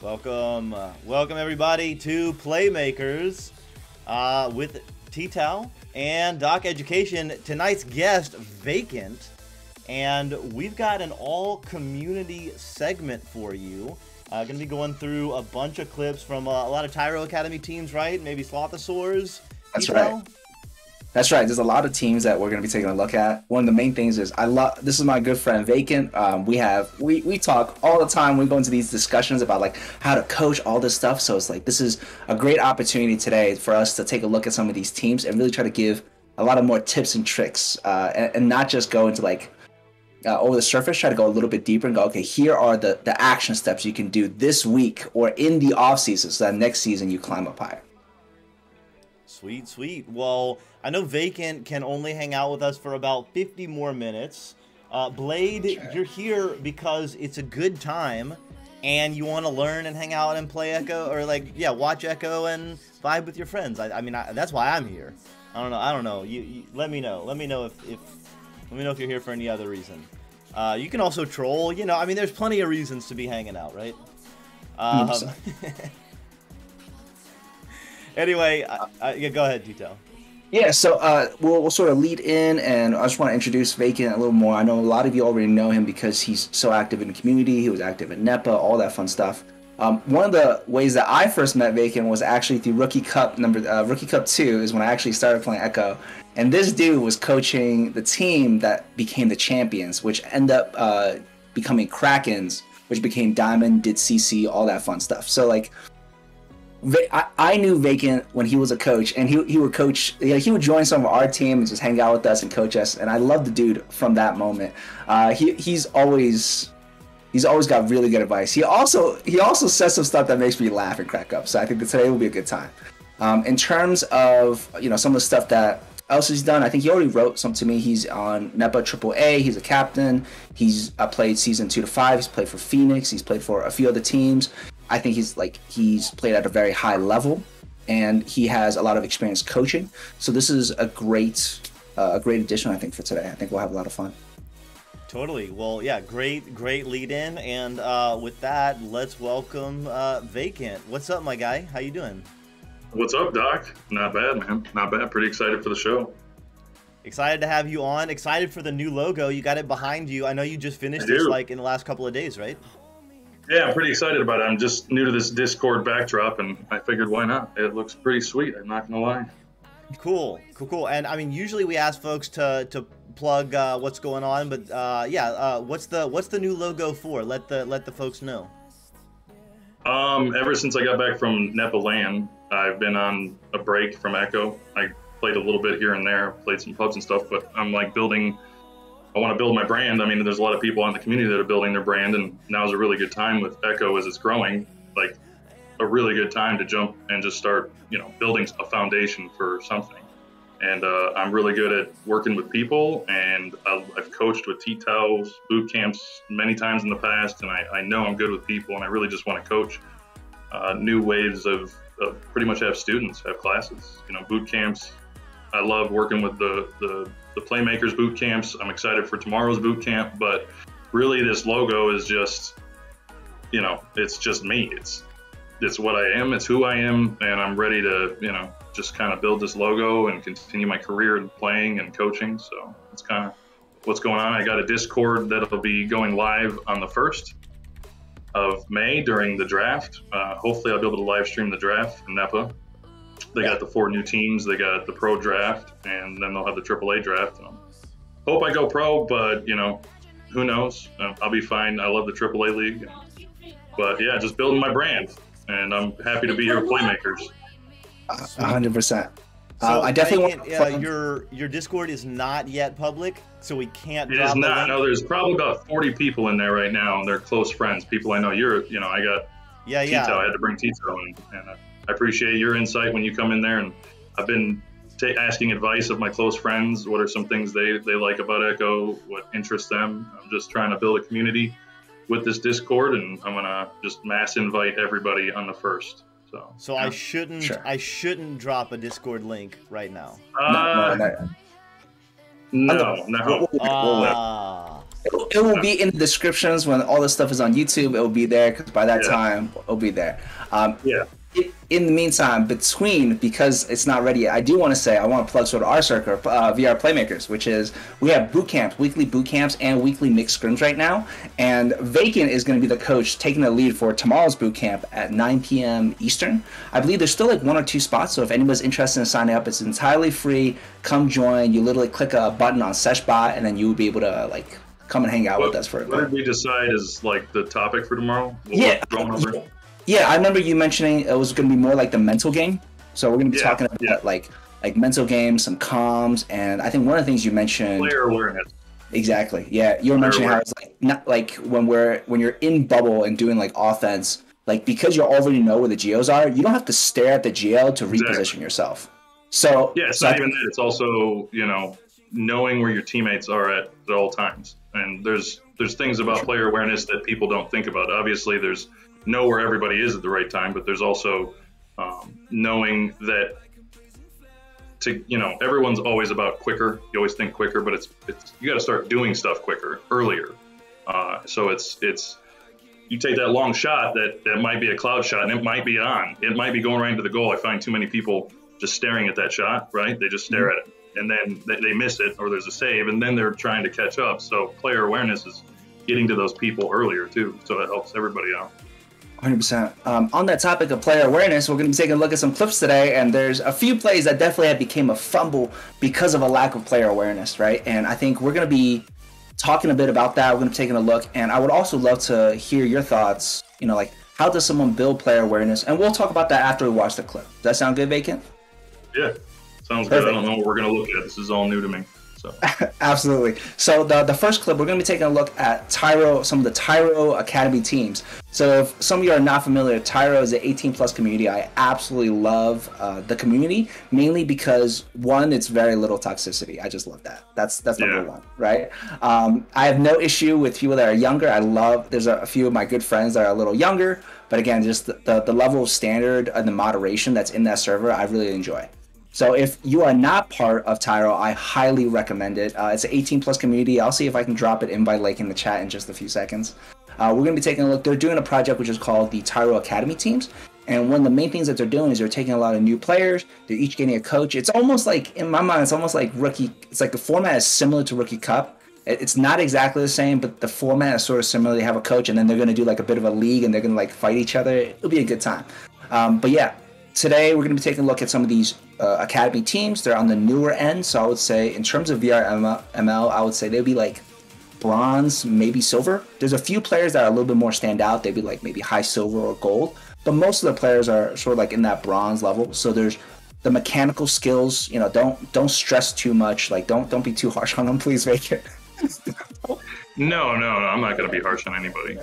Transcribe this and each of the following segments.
Welcome, welcome everybody to Playmakers with TTao and Doc Education. Tonight's guest, Vacant, and we've got an all-community segment for you. Going to be going through a bunch of clips from a lot of Tyro Academy teams, right? Maybe Slothosaurs. That's TTao? right. That's right. There's a lot of teams that we're going to be taking a look at. One of the main things is this is my good friend Vacant. We talk all the time. We go into these discussions about like how to coach all this stuff. So it's like this is a great opportunity today for us to take a look at some of these teams and really try to give a lot of more tips and tricks and not just go into like over the surface. Try to go a little bit deeper and go, okay, here are the action steps you can do this week or in the off season so that next season you climb up higher. Sweet, sweet. Well, I know Vacant can only hang out with us for about 50 more minutes. Blade, you're here because it's a good time and you want to learn and hang out and play Echo, or like, yeah, watch Echo and vibe with your friends. I mean, that's why I'm here. I don't know. You let me know. Let me know if you're here for any other reason. You can also troll. You know, I mean, there's plenty of reasons to be hanging out, right? Anyway, yeah, go ahead, TTao. Yeah, so we'll sort of lead in, and I just want to introduce Vacant a little more. I know a lot of you already know him because he's so active in the community. He was active in NEPA, all that fun stuff. One of the ways that I first met Vacant was actually through Rookie Cup 2 is when I actually started playing Echo. And this dude was coaching the team that became the champions, which ended up becoming Krakens, which became Diamond, did CC, all that fun stuff. So like, I knew Vacant when he was a coach, and he would coach. He would join some of our team and just hang out with us and coach us. And I love the dude from that moment. He's always got really good advice. He also says some stuff that makes me laugh and crack up. So I think that today will be a good time. In terms of some of the stuff that else he's done, I think he already wrote some to me. He's on NEPA AAA. He's a captain. He's played season 2 to 5. He's played for Phoenix. He's played for a few other teams. I think he's played at a very high level, and he has a lot of experience coaching. So this is a great addition, I think, for today. I think we'll have a lot of fun. Totally. Well, yeah, great lead in, and with that, let's welcome Vacant. What's up, my guy? How you doing? What's up, Doc? Not bad, man. Not bad. Pretty excited for the show. Excited to have you on. Excited for the new logo. You got it behind you. I know you just finished this like in the last couple of days, right? Yeah, I'm pretty excited about it. I'm just new to this Discord backdrop, and I figured why not? It looks pretty sweet. I'm not gonna lie. Cool. And I mean, usually we ask folks to plug what's going on, but what's the new logo for? Let the folks know. Ever since I got back from NEPA LAN, I've been on a break from Echo. I played a little bit here and there, played some pubs and stuff, but I'm like I want to build my brand. I mean, there's a lot of people in the community that are building their brand, and now's a really good time with Echo as it's growing, like a really good time to jump and just start, building a foundation for something. And I'm really good at working with people, and I've coached with TTao's boot camps many times in the past, and I know I'm good with people, and I really just want to coach new waves of pretty much have students, have classes, boot camps. I love working with the Playmakers boot camps. I'm excited for tomorrow's boot camp, but really this logo is just, it's just me. It's what I am. It's who I am, and I'm ready to, just kind of build this logo and continue my career in playing and coaching. So it's kind of what's going on. I got a Discord that'll be going live on the 1st of May during the draft. Hopefully I'll be able to live stream the draft in NEPA. They got the 4 new teams. They got the pro draft, and then they'll have the AAA draft. Hope I go pro, but who knows? I'll be fine. I love the AAA league, but yeah, just building my brand, and I'm happy to be here with Playmakers. 100%. So I definitely want your Discord is not yet public, so we can't. It is not. No, there's probably about 40 people in there right now, and they're close friends. People I know. I got TTao. I had to bring TTao in, and I appreciate your insight when you come in there, and I've been asking advice of my close friends. What are some things they like about Echo? What interests them? I'm just trying to build a community with this Discord, and I'm gonna just mass invite everybody on the 1st. So yeah. I shouldn't drop a Discord link right now. No. It will be in the descriptions when all this stuff is on YouTube. It will be there because by that time it'll be there. Yeah. In the meantime, because it's not ready yet, I do want to say I want to plug sort of our circle, VR Playmakers, which is we have boot camps, weekly boot camps, and weekly mixed scrims right now. And Vacant is going to be the coach taking the lead for tomorrow's boot camp at 9 p.m. Eastern. I believe there's still like 1 or 2 spots, so if anybody's interested in signing up, it's entirely free. Come join. You literally click a button on SeshBot, and then you will be able to like come and hang out with us for a bit. What did we decide is like the topic for tomorrow? Yeah, I remember you mentioning it was going to be more like the mental game. So we're going to be talking about like mental games, some comms, and I think one of the things you mentioned, player awareness. Exactly. Yeah, you were mentioning how it's like not like when you're in bubble and doing like offense, like because you already know where the geos are, you don't have to stare at the geo to reposition yourself. So yeah, it's not even that. It's also knowing where your teammates are at all times. And there's things about player awareness that people don't think about. Obviously, there's know where everybody is at the right time, but there's also knowing that everyone's always about quicker. You always think quicker, but it's you got to start doing stuff quicker, earlier. So it's you take that long shot that might be a cloud shot, and it might be on. It might be going right into the goal. I find too many people just staring at that shot, right? They just stare at it, and then they miss it, or there's a save, and then they're trying to catch up. So player awareness is getting to those people earlier too, so it helps everybody out. 100%. On that topic of player awareness, we're going to be taking a look at some clips today, and there's a few plays that definitely have became a fumble because of a lack of player awareness, right? And I think we're going to be talking a bit about that. We're going to be taking a look, and I would also love to hear your thoughts, like how does someone build player awareness? And we'll talk about that after we watch the clip. Does that sound good, Vacant? Yeah, sounds good. I don't know what we're going to look at. This is all new to me. So. Absolutely. So the first clip, we're going to be taking a look at TTao, some of the TTao Academy teams. So if some of you are not familiar, TTao is an 18+ community. I absolutely love the community, mainly because, one, it's very little toxicity. I just love that. That's number one, right? I have no issue with people that are younger. There's a few of my good friends that are a little younger, but again, just the level of standard and the moderation that's in that server, I really enjoy. So if you are not part of TTao, I highly recommend it. It's an 18+ community. I'll see if I can drop it invite link in the chat in just a few seconds. We're going to be taking a look. They're doing a project which is called the TTao Academy teams. And one of the main things that they're doing is they're taking a lot of new players. They're each getting a coach. It's almost like, in my mind, it's almost like Rookie. It's like the format is similar to Rookie Cup. It's not exactly the same, but the format is sort of similar. They have a coach, and then they're going to do like a bit of a league, and they're going to like fight each other. It'll be a good time. But yeah, today we're going to be taking a look at some of these Academy teams. They're on the newer end, so I would say in terms of VRML, I would say they'd be like bronze, maybe silver. There's a few players that are a little bit more stand out. They'd be like maybe high silver or gold, but most of the players are sort of like in that bronze level. So there's the mechanical skills. Don't stress too much. Like don't be too harsh on them, please. Make it. No, I'm not going to be harsh on anybody.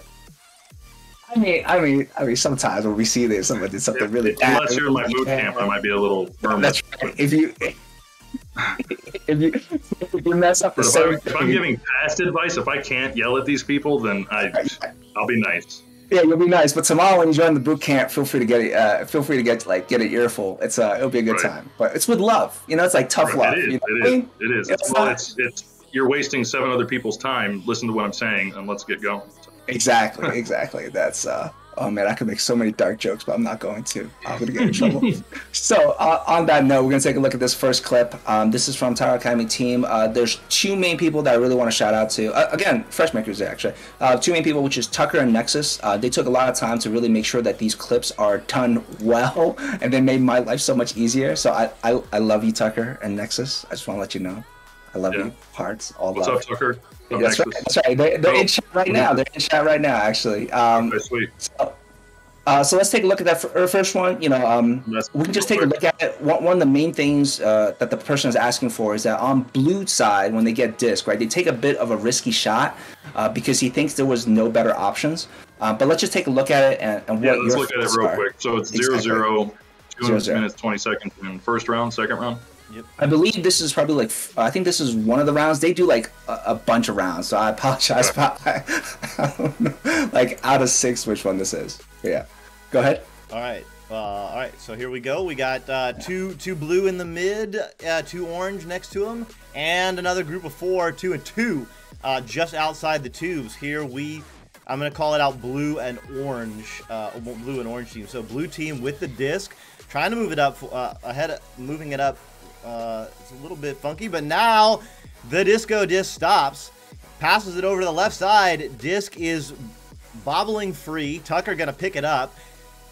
I mean, sometimes when we see this, someone did something really bad. Unless you're in my boot camp, I might be a little firm. That's right. If you mess up the same thing. If I'm giving past advice, if I can't yell at these people, then I'll be nice. Yeah, you'll be nice. But tomorrow when you join the boot camp, feel free to get it. Feel free to get an earful. It'll be a good time. But it's with love. It's like tough love. It is. It's you're wasting 7 other people's time. Listen to what I'm saying, and let's get going. Exactly. That's oh man, I could make so many dark jokes, but I'm not going to. I'm gonna get in trouble. So on that note, we're gonna take a look at this first clip. This is from TTao Academy team. There's 2 main people that I really want to shout out to. Again, Freshmakers actually. 2 main people, which is Tucker and Nexus. They took a lot of time to really make sure that these clips are done well, and they made my life so much easier. So I love you, Tucker and Nexus. I just want to let you know. I love you. Hearts, all love. What's up, Tucker? That's right. They're in chat right now. They're in chat right now, actually. Sweet. So let's take a look at that first one. We can just take a look at it. One of the main things that the person is asking for is that on blue side, when they get disc, right, they take a bit of a risky shot because he thinks there was no better options. But let's just take a look at it and what let's look at it real quick. So it's 0-0, 2 minutes 20 seconds in first round, second round. Yep. I believe this is probably I think this is one of the rounds. They do like a bunch of rounds, so I apologize. I don't know, like out of 6, which one this is. But yeah, go ahead. All right. So here we go. We got two blue in the mid, 2 orange next to them, and another group of 4, 2 and 2. just outside the tubes. Here I'm going to call it out blue and orange team. So blue team with the disc, trying to move it up moving it up. It's a little bit funky, but now the disco disc stops, passes it over to the left side. Disc is bobbling free. Tucker going to pick it up.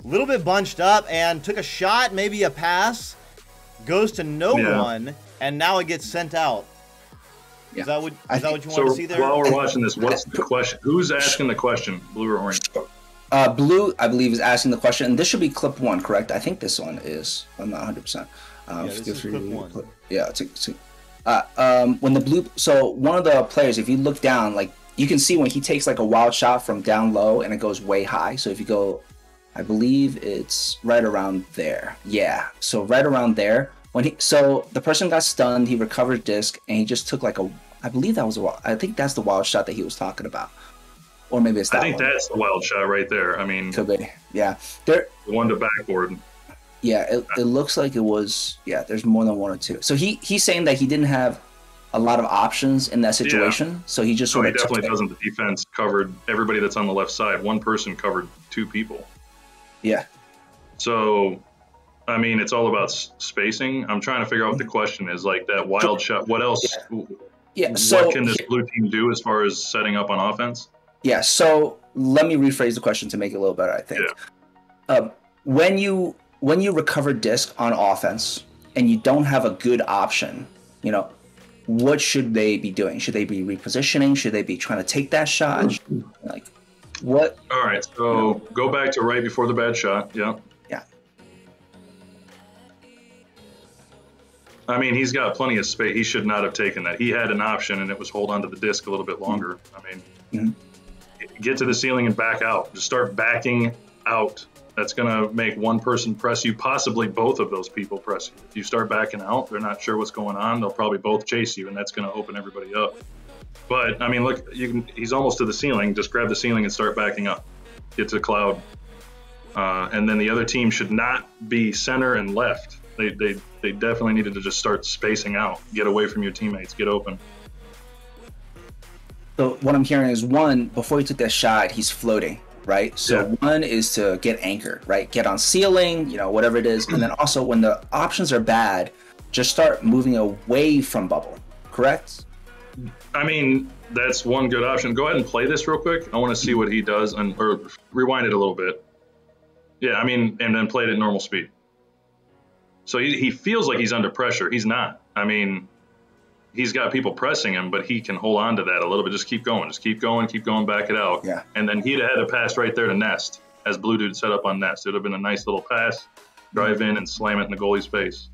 A little bit bunched up and took a shot, maybe a pass. Goes to no one, and now it gets sent out. Yeah. Is that what you want to see there? While we're watching this, what's the question? Who's asking the question, blue or orange? Blue, I believe, is asking the question, and this should be clip 1, correct? I think this one is. I'm not 100%. This is clip 1. Yeah, when the blue, so one of the players, if you look down, like you can see when he takes like a wild shot from down low and it goes way high. So if you go, I believe it's right around there. Yeah, so right around there. So the person got stunned, he recovered disc, and he just took like I believe that was I think that's the wild shot that he was talking about. Or maybe it's that one. I think that's the wild shot right there. I mean, could be. Yeah. The one to backboard. Yeah, it looks like it was, there's more than 1 or 2. So he's saying that he didn't have a lot of options in that situation, so he just sort of definitely doesn't. The defense covered everybody that's on the left side. One person covered 2 people. Yeah. So, I mean, it's all about spacing. I'm trying to figure out what the question is. Like that wild shot, what else? Yeah. So what can this blue team do as far as setting up on offense? Yeah. So let me rephrase the question to make it a little better. I think when you recover disc on offense and you don't have a good option, what should they be doing? Should they be repositioning? Should they be trying to take that shot? Like what? All right. So go back to right before the bad shot. Yeah. Yeah. I mean, he's got plenty of space. He should not have taken that. He had an option, and it was hold onto the disc a little bit longer. I mean, get to the ceiling and back out. Just start backing out. That's going to make one person press you, possibly both of those people press you. If you start backing out, they're not sure what's going on. They'll probably both chase you, and that's going to open everybody up. But, I mean, look, he's almost to the ceiling. Just grab the ceiling and start backing up. Get to the cloud. And then the other team should not be center and left. They definitely needed to just start spacing out. Get away from your teammates. Get open. So what I'm hearing is, one, before he took that shot, he's floating. Right, so one is to get anchored, right? Get on ceiling, whatever it is, and then also when the options are bad, just start moving away from bubble. Correct? I mean, that's one good option. Go ahead and play this real quick. I want to see what he does, or rewind it a little bit. Yeah, I mean, and then play it at normal speed. So he feels like he's under pressure. He's not. I mean, he's got people pressing him, but he can hold on to that a little bit. Just keep going. Just keep going, back it out. Yeah. And then he'd have had a pass right there to Nest, as Blue Dude set up on Nest. It would have been a nice little pass, drive in and slam it in the goalie's face.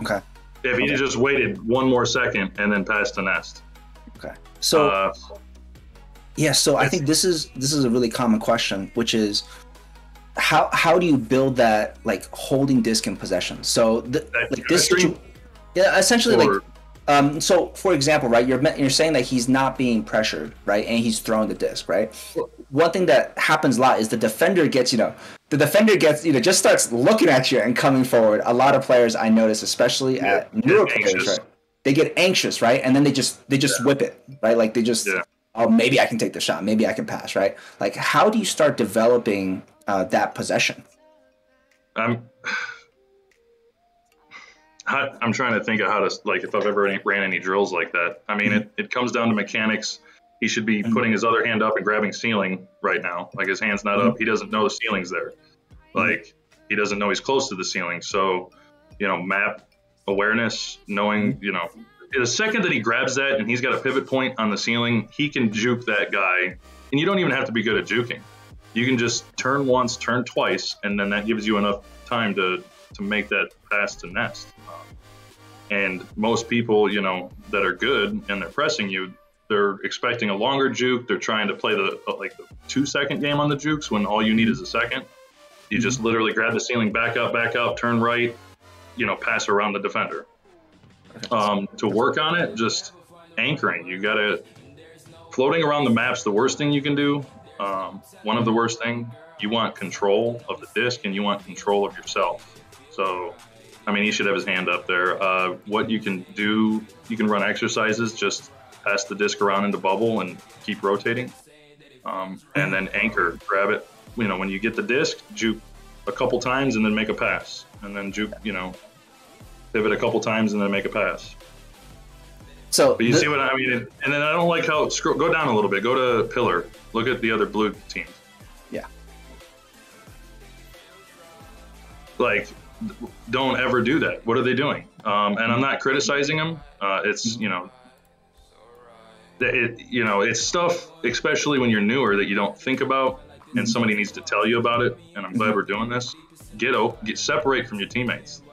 Okay. If he just waited one more second and then passed to Nest. Okay. So, so I think this is a really common question, which is how do you build that, like, holding disc in possession? So essentially, so for example, right, you're saying that he's not being pressured, right, and he's throwing the disc, right? One thing that happens a lot is the defender gets just starts looking at you and coming forward. A lot of players I notice, especially at newer players, right, they get anxious, right, and then they just whip it, right, like they just oh, maybe I can take the shot, maybe I can pass, right? Like, how do you start developing that possession? I'm trying to think of how to, like, if I've ever ran any drills like that. I mean, it comes down to mechanics. He should be putting his other hand up and grabbing ceiling right now. Like, his hand's not up. He doesn't know the ceiling's there. Like, he doesn't know he's close to the ceiling. So, map awareness, knowing, the second that he grabs that and he's got a pivot point on the ceiling, he can juke that guy. And you don't even have to be good at juking. You can just turn once, turn twice, and then that gives you enough time to make that pass to Nest. And most people, that are good and they're pressing you, they're expecting a longer juke. They're trying to play the 2-second game on the jukes when all you need is a second. You just literally grab the ceiling, back up, turn right, pass around the defender. To work on it, just anchoring. You got to, floating around the map's the worst thing you can do. One of the worst thing. You want control of the disc and you want control of yourself. So, I mean, he should have his hand up there. What you can do, you can run exercises. Just pass the disc around into bubble and keep rotating. And then anchor, grab it. You know, when you get the disc, juke a couple times and then make a pass. And then juke, you know, pivot a couple times and then make a pass. So, but you see what I mean? And then I don't like how, go down a little bit, go to pillar, look at the other blue teams. Yeah. Like, don't ever do that. What are they doing? And I'm not criticizing them. It's, you know, it's stuff, especially when you're newer, that you don't think about, and somebody needs to tell you about it. And I'm glad we're doing this. Separate from your teammates.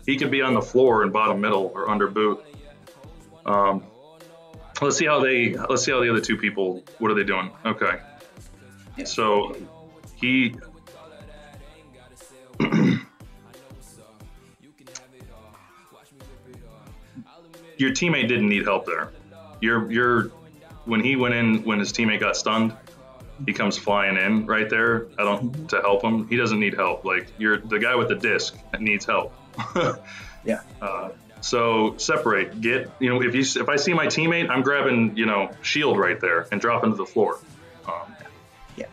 He could be on the floor in bottom middle or under boot. Let's see how the other two people, what are they doing? Okay. Yeah. So he your teammate didn't need help there. When he went in, when his teammate got stunned, he comes flying in right there. To help him. He doesn't need help. Like, you're the guy with the disc that needs help. Yeah. So separate. If I see my teammate, I'm grabbing, shield right there and dropping to the floor. Yeah.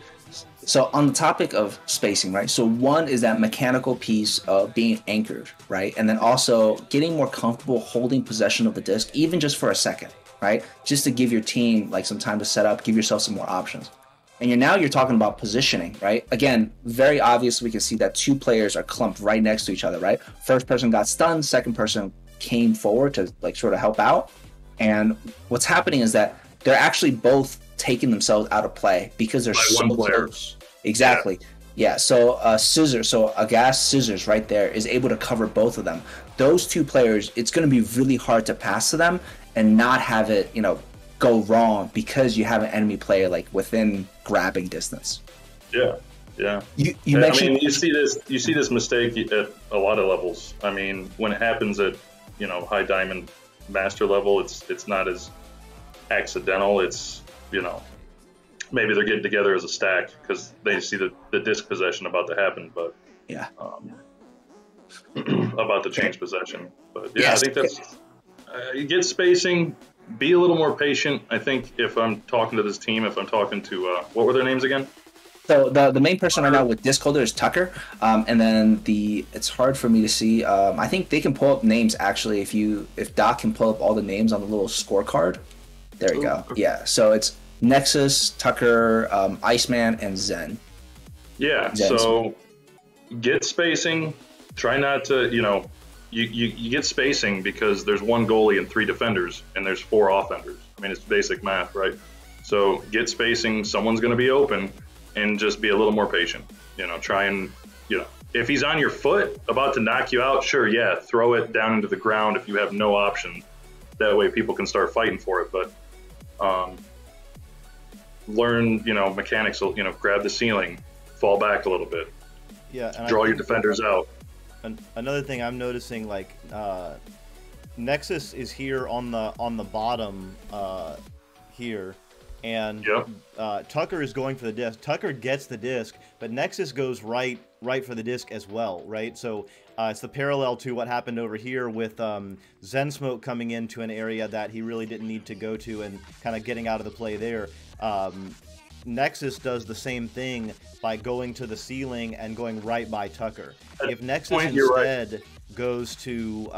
So on the topic of spacing, right? So one is that mechanical piece of being anchored, right? And then also getting more comfortable holding possession of the disc, even just for a second, right? Just to give your team like some time to set up, give yourself some more options. And now you're talking about positioning, right? Again, very obvious. We can see that two players are clumped right next to each other, right? First person got stunned, second person came forward to like sort of help out. And what's happening is that they're actually both taking themselves out of play because they're so close. Exactly. Yeah. So scissors, so a gas scissors right there is able to cover both of them. Those two players, it's going to be really hard to pass to them and not have it, go wrong because you have an enemy player like within grabbing distance. Yeah. Yeah. You mentioned, I mean, you see this mistake at a lot of levels. I mean, when it happens at, high diamond master level, it's not as accidental. It's, maybe they're getting together as a stack because they see the disc possession about to happen, but yeah, about to change possession. But yeah, yes. I think that's you get spacing. Be a little more patient. I think if I'm talking to this team, if I'm talking to what were their names again? So the main person right now with disc holder is Tucker, and then it's hard for me to see. I think they can pull up names actually. If Doc can pull up all the names on the little scorecard, there you go. Yeah, so it's Nexus, Tucker, Iceman, and Zen. Yeah. So get spacing. Try not to You get spacing because there's one goalie and 3 defenders, and there's 4 offenders. I mean, it's basic math, right? So get spacing. Someone's going to be open, and just be a little more patient. Try and, if he's on your foot, about to knock you out, sure, yeah, throw it down into the ground if you have no option. That way people can start fighting for it. But learn, mechanics, grab the ceiling, fall back a little bit. Yeah. And draw your defenders out. Another thing I'm noticing, like Nexus is here on the bottom here, and Tucker is going for the disc. Tucker gets the disc, but Nexus goes right for the disc as well, right? So it's the parallel to what happened over here with Zen Smoke coming into an area that he really didn't need to go to and kind of getting out of the play there. Nexus does the same thing by going to the ceiling and going right by Tucker. If Nexus instead goes to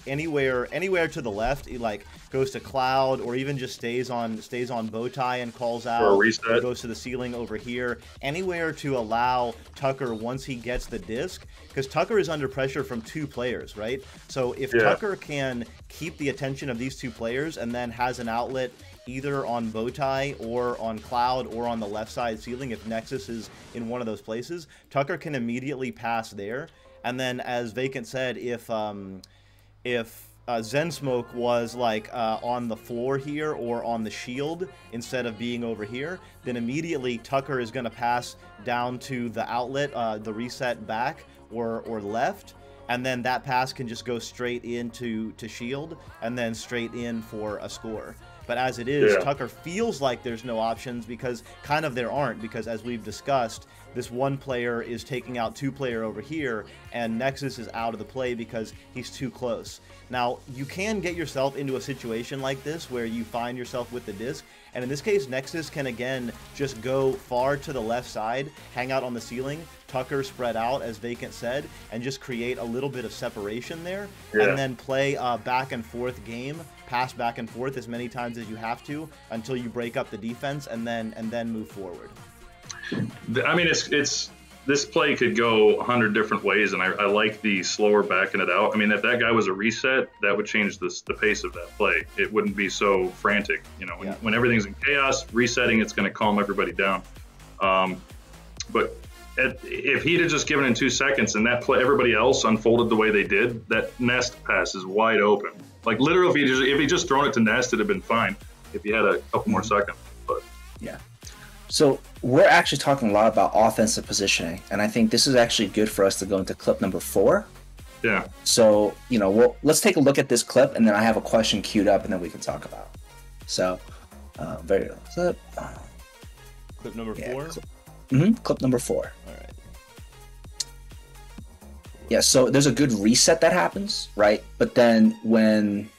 anywhere to the left, like goes to Cloud, or even just stays on Bowtie and calls out, or goes to the ceiling over here, anywhere to allow Tucker, once he gets the disc, because Tucker is under pressure from 2 players, right? So if Tucker can keep the attention of these 2 players and then has an outlet either on Bowtie or on Cloud or on the left side ceiling, if Nexus is in one of those places, Tucker can immediately pass there. And then, as Vacant said, if Zen Smoke was like on the floor here or on the shield instead of being over here, then immediately Tucker is going to pass down to the outlet, the reset back or left, and then that pass can just go straight into shield and then straight in for a score. But as it is, Yeah. Tucker feels like there's no options because kind of there aren't, because as we've discussed, this one player is taking out two player over here, and Nexus is out of the play because he's too close. Now, you can get yourself into a situation like this where you find yourself with the disc, and in this case, Nexus can again just go far to the left side, hang out on the ceiling, Tucker spread out, as Vacant said, and just create a little bit of separation there, and then play a back and forth game, pass back and forth as many times as you have to until you break up the defense, and then move forward. I mean, it's this play could go 100 different ways, and I like the slower backing it out. I mean, if that guy was a reset, that would change the pace of that play. It wouldn't be so frantic. You know, when everything's in chaos, resetting, it's going to calm everybody down. But if he'd have just given in 2 seconds and that play, everybody else unfolded the way they did, that nest pass is wide open. Like literally, if he just thrown it to nest, it'd have been fine if he had a couple more seconds. But yeah. So we're actually talking a lot about offensive positioning, and I think this is actually good for us to go into clip number 4. Yeah. So, you know, let's take a look at this clip, and then I have a question queued up, and then we can talk about it. So, Clip number 4? Clip number 4. All right. Yeah, so there's a good reset that happens, right? But then when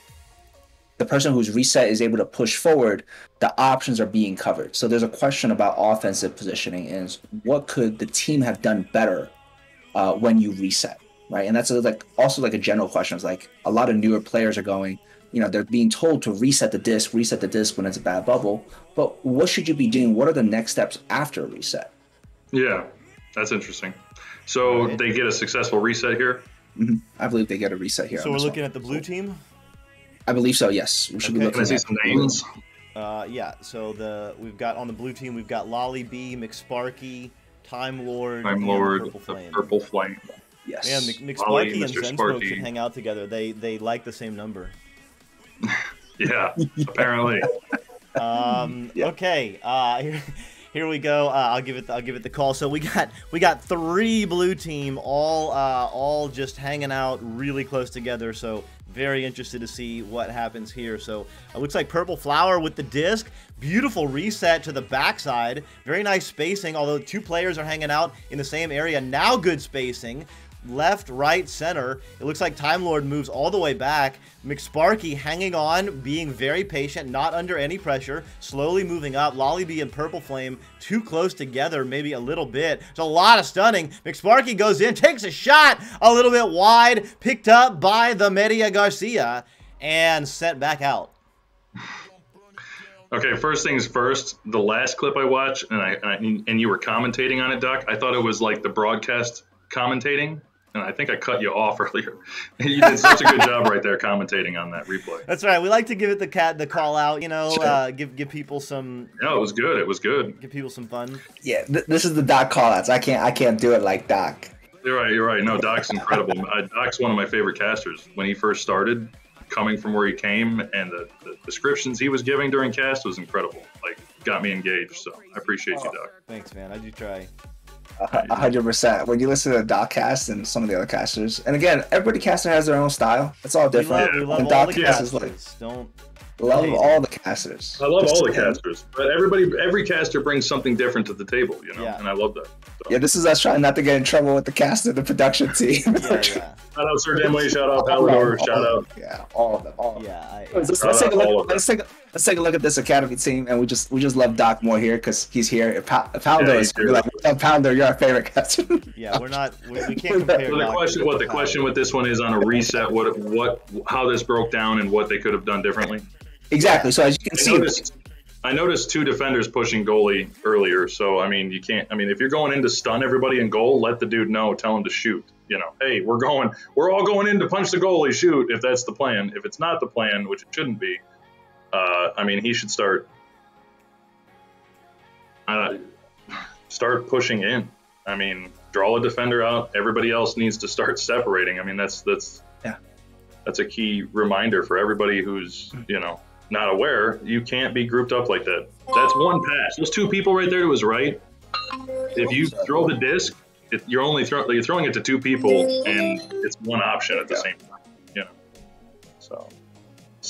the person who's reset is able to push forward, the options are being covered. So there's a question about offensive positioning is what could the team have done better when you reset, right? And that's also a general question. It's like a lot of newer players are going, you know, they're being told to reset the disc when it's a bad bubble. But what should you be doing? What are the next steps after a reset? Yeah, that's interesting. So they get a successful reset here? I believe they get a reset here. So we're looking at the blue team? I believe so, yes. We should be looking at some names. Yeah, so we've got on the blue team, we've got Lolly B, McSparky, Time Lord, Purple Flame. Yes. Man, McSparky and Zensmoke should hang out together. They like the same number. Yeah, apparently. Okay, here we go. I'll give it the call. So we got 3 blue team all just hanging out really close together. So very interested to see what happens here. So it looks like Purple Flower with the disc. Beautiful reset to the backside. Very nice spacing, although 2 players are hanging out in the same area. Now good spacing. Left, right, center. It looks like Time Lord moves all the way back. McSparky hanging on, being very patient, not under any pressure, slowly moving up. Lollybee and Purple Flame too close together, maybe a little bit. There's a lot of stunning. McSparky goes in, takes a shot a little bit wide, picked up by the Media Garcia, and sent back out. Okay, first things first, the last clip I watched, and you were commentating on it, Doc, I thought it was like the broadcast commentating. And I think I cut you off earlier. You did such a good job right there commentating on that replay. That's right. We like to give it the call out, you know, give people some. No, it was good. It was good. Give people some fun. Yeah, this is the Doc call outs. I can't do it like Doc. You're right. No, Doc's incredible. Doc's one of my favorite casters. When he first started, coming from where he came, and the descriptions he was giving during cast was incredible. Like, got me engaged. So I appreciate you, Doc. Thanks, man. I do try. 100%. When you listen to the Doc cast and some of the other casters, and again, everybody caster has their own style. It's all different. We love and all Doc the casters casters. Love all the casters. I love all the casters, but every caster brings something different to the table, you know, and I love that. So. Yeah, this is us trying not to get in trouble with the caster, the production team. Shout out Sir Dimway, shout out Palador, shout out. Yeah, all of them. All of them. Yeah, let's take a look. Let's take a look at this academy team, and we just love Doc more here because he's here. If Palador is here, like, Palador, you're our favorite caster. Yeah, we can't compare. So the question with this one is on a reset. How this broke down and what they could have done differently. Exactly. So as you can see, I noticed 2 defenders pushing goalie earlier. So I mean, you can't. I mean, if you're going in to stun everybody in goal, let the dude know. Tell him to shoot. You know, hey, we're all going in to punch the goalie. Shoot if that's the plan. If it's not the plan, which it shouldn't be, I mean, he should start pushing in. I mean, draw a defender out. Everybody else needs to start separating. I mean, that's a key reminder for everybody who's, you know, not aware. You can't be grouped up like that. That's one pass. Those 2 people right there to his right. If you throw the disc, you're throwing it to 2 people, and it's one option at the same time. You know, so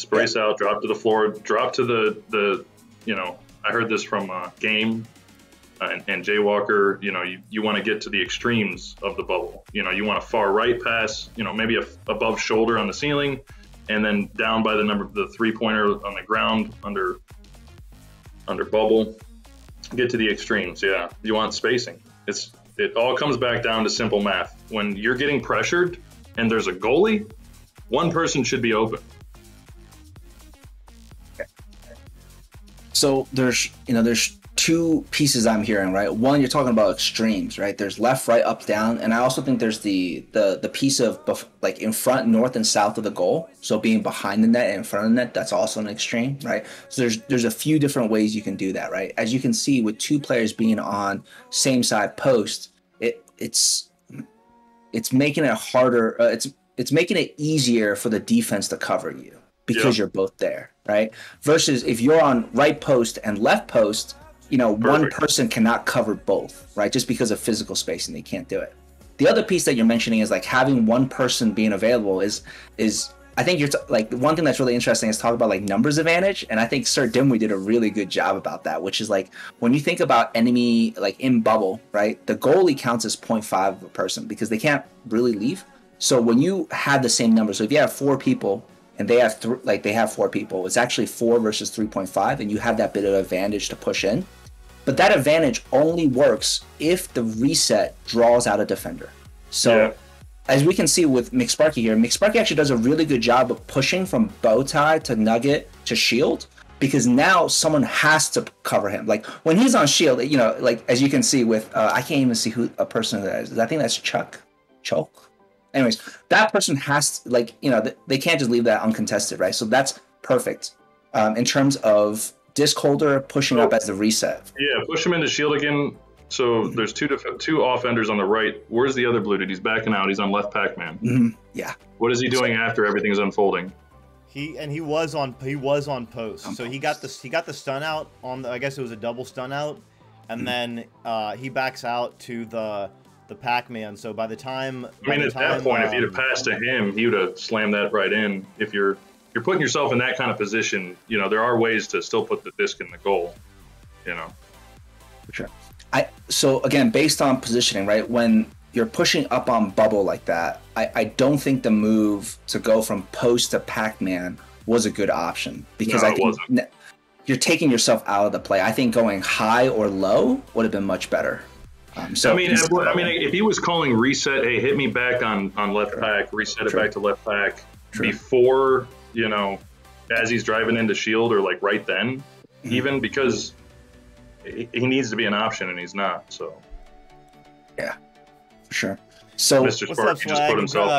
Brace out, drop to the floor, drop to the I heard this from Game and Jaywalker. You want to get to the extremes of the bubble. You want a far right pass, maybe above shoulder on the ceiling, and then down by the 3-pointer on the ground under bubble. Get to the extremes. Yeah, you want spacing. It all comes back down to simple math. When you're getting pressured and there's a goalie, one person should be open. So there's two pieces I'm hearing, right? One, you're talking about extremes, right? There's left, right, up, down, and I also think there's the piece of like in front, north, and south of the goal. So being behind the net and in front of the net, that's also an extreme, right? So there's a few different ways you can do that, right? As you can see, with two players being on same side post, it's making it harder. It's making it easier for the defense to cover you because you're both there, right? Versus if you're on right post and left post, one person cannot cover both, right? Just because of physical spacing, they can't do it. The other piece that you're mentioning is like having one person being available is I think like one thing that's really interesting is talk about like numbers advantage, and I think Sir Dimwee did a really good job about that, which is like when you think about enemy like in bubble, right? The goalie counts as 0.5 of a person because they can't really leave. So when you have the same number, so if you have 4 people and they have they have 4 people, it's actually 4 versus 3.5, and you have that bit of advantage to push in. But that advantage only works if the reset draws out a defender. So as we can see with McSparky here, McSparky actually does a really good job of pushing from bow tie to nugget to shield, because now someone has to cover him. Like when he's on shield, like as you can see with, I can't even see who a person that is. I think that's Chuck. Anyways, that person has to, they can't just leave that uncontested, right? So that's perfect in terms of disc holder pushing up as the reset. Yeah, push him into shield again. So there's two offenders on the right. Where's the other blue dude? He's backing out. He's on left Pac-Man. Yeah. What is he doing after everything is unfolding? He was on post. So he got the stun out on the, I guess it was a double stun out, and then he backs out to the Pac-Man. So by the time at that point, if you'd have passed to him, he would have slammed that right in. If you're putting yourself in that kind of position, there are ways to still put the disc in the goal. For sure. So again, based on positioning, right? When you're pushing up on bubble like that, I don't think the move to go from post to Pac-Man was a good option, because I think you're taking yourself out of the play. I think going high or low would have been much better. If he was calling reset, hey, hit me back on left pack, reset it back to left pack before, as he's driving into shield, or like right then, even, because he needs to be an option and he's not. So yeah, for sure. So what's up, Swag?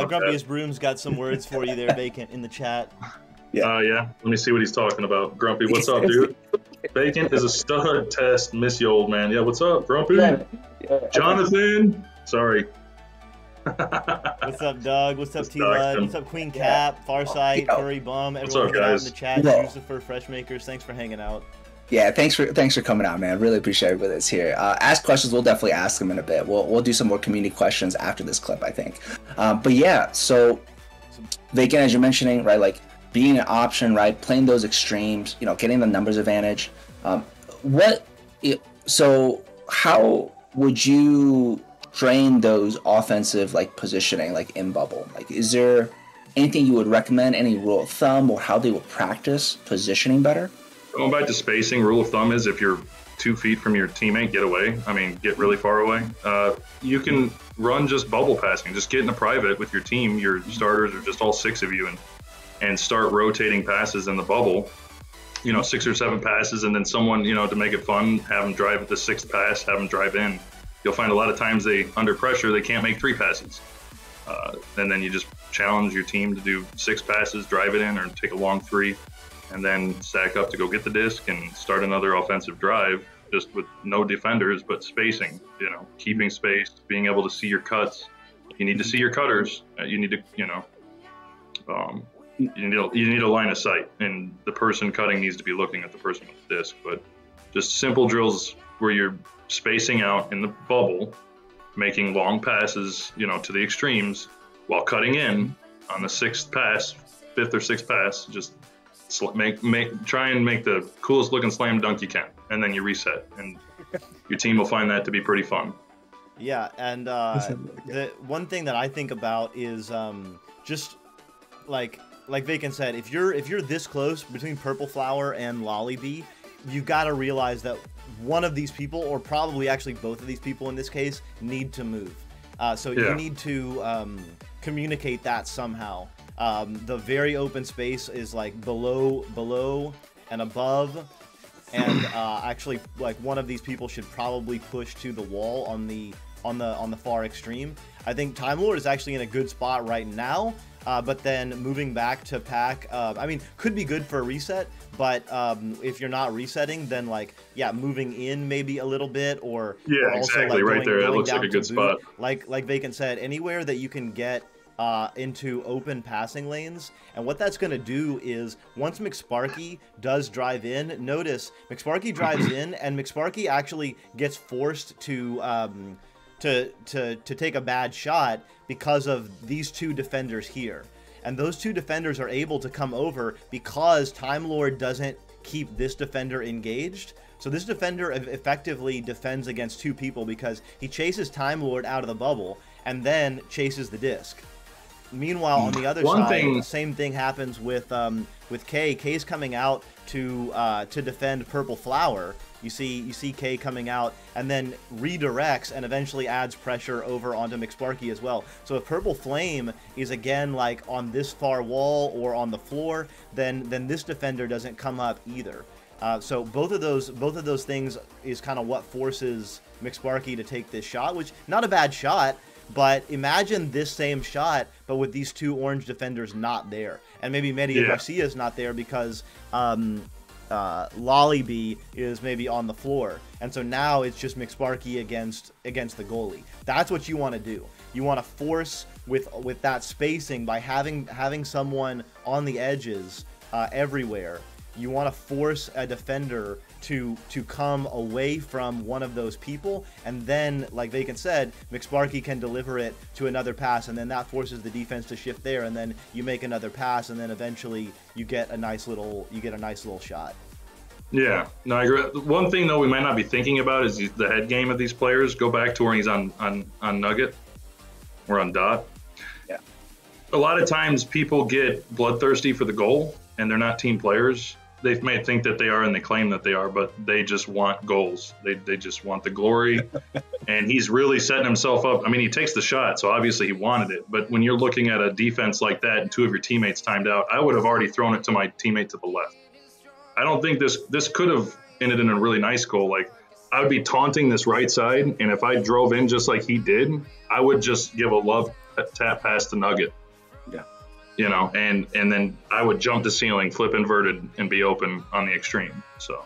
Grumpiest Broom's got some words for you there, Vacant, in the chat. Yeah. Let me see what he's talking about. Grumpy, what's up, dude? Vacant is a stud test. Miss you, old man. Yeah, what's up, Grumpy? Jonathan. Sorry. What's up, Doug? What's up, T-Lud? What's up, Queen Cap, Farsight, Furry Bum? Everyone hanging out in the chat. Lucifer, Freshmakers, thanks for hanging out. Yeah, thanks for coming out, man. I really appreciate everybody that's here. Ask questions. We'll definitely ask them in a bit. We'll do some more community questions after this clip, I think. But yeah, so Vacant, as you're mentioning, right, like being an option, right, playing those extremes, getting the numbers advantage. So how would you train those offensive positioning in bubble? Is there anything you would recommend, any rule of thumb, or how they would practice positioning better? Going back to spacing, rule of thumb is if you're 2 feet from your teammate, get away. Get really far away. You can run just bubble passing. Just get in a private with your team, your starters, or just all 6 of you, and start rotating passes in the bubble. 6 or 7 passes, and then someone, to make it fun, have them drive at the 6th pass, have them drive in. You'll find a lot of times under pressure, they can't make 3 passes. And then you just challenge your team to do 6 passes, drive it in, or take a long 3. And then stack up to go get the disc and start another offensive drive, just with no defenders, but spacing, keeping space, being able to see your cuts. You need to see your cutters. You need to, you need a line of sight, and the person cutting needs to be looking at the person with the disc. But just simple drills where you're spacing out in the bubble, making long passes, to the extremes, while cutting in on the 6th pass, 5th or 6th pass, just try and make the coolest looking slam dunk you can, and then you reset, and your team will find that to be pretty fun. Yeah, and the one thing that I think about is just like Vacant said, if you're this close between Purple Flower and Lollybee, you've got to realize that one of these people, or probably actually both of these people in this case, need to move. So you need to communicate that somehow. The very open space is like below and above, and actually like one of these people should probably push to the wall on the far extreme. I think Time Lord is actually in a good spot right now, but then moving back to pack, I mean, could be good for a reset, but if you're not resetting, then like, yeah, moving in maybe a little bit, or also exactly, like right there. It looks like a good spot. Like Vacant said, anywhere that you can get into open passing lanes. And what that's going to do is, once McSparky does drive in, notice McSparky drives in, and McSparky actually gets forced to take a bad shot because of these two defenders here. And those two defenders are able to come over because Time Lord doesn't keep this defender engaged. So this defender effectively defends against two people because he chases Time Lord out of the bubble and then chases the disc. Meanwhile, on the other side, the same thing happens with Kay. Kay's coming out to defend Purple Flower. You see Kay coming out and then redirects and eventually adds pressure over onto McSparky as well. So if Purple Flame is again like on this far wall or on the floor, then this defender doesn't come up either. So both of those things is kind of what forces McSparky to take this shot, which not a bad shot. But imagine this same shot, but with these two orange defenders not there. And maybe Media Garcia is not there because Lollybee is maybe on the floor. And so now it's just McSparky against the goalie. That's what you want to do. You want to force with that spacing by having someone on the edges everywhere. You want to force a defender to come away from one of those people, and then, like Vacant said, McSparky can deliver it to another pass, and then that forces the defense to shift there, and then you make another pass, and then eventually you get a nice little shot. Yeah, no, I agree. One thing though we might not be thinking about is the head game of these players. Go back to when he's on Nugget or on Dot. Yeah. A lot of times people get bloodthirsty for the goal, and they're not team players. They may think that they are, and they claim that they are, but they just want goals. They just want the glory, and he's really setting himself up. I mean, he takes the shot, so obviously he wanted it. But when you're looking at a defense like that and two of your teammates timed out, I would have already thrown it to my teammate to the left. I don't think this could have ended in a really nice goal. Like, I would be taunting this right side, and if I drove in just like he did, I would just give a love tap pass to Nugget. Yeah. You know, and then I would jump the ceiling, flip inverted, and be open on the extreme. So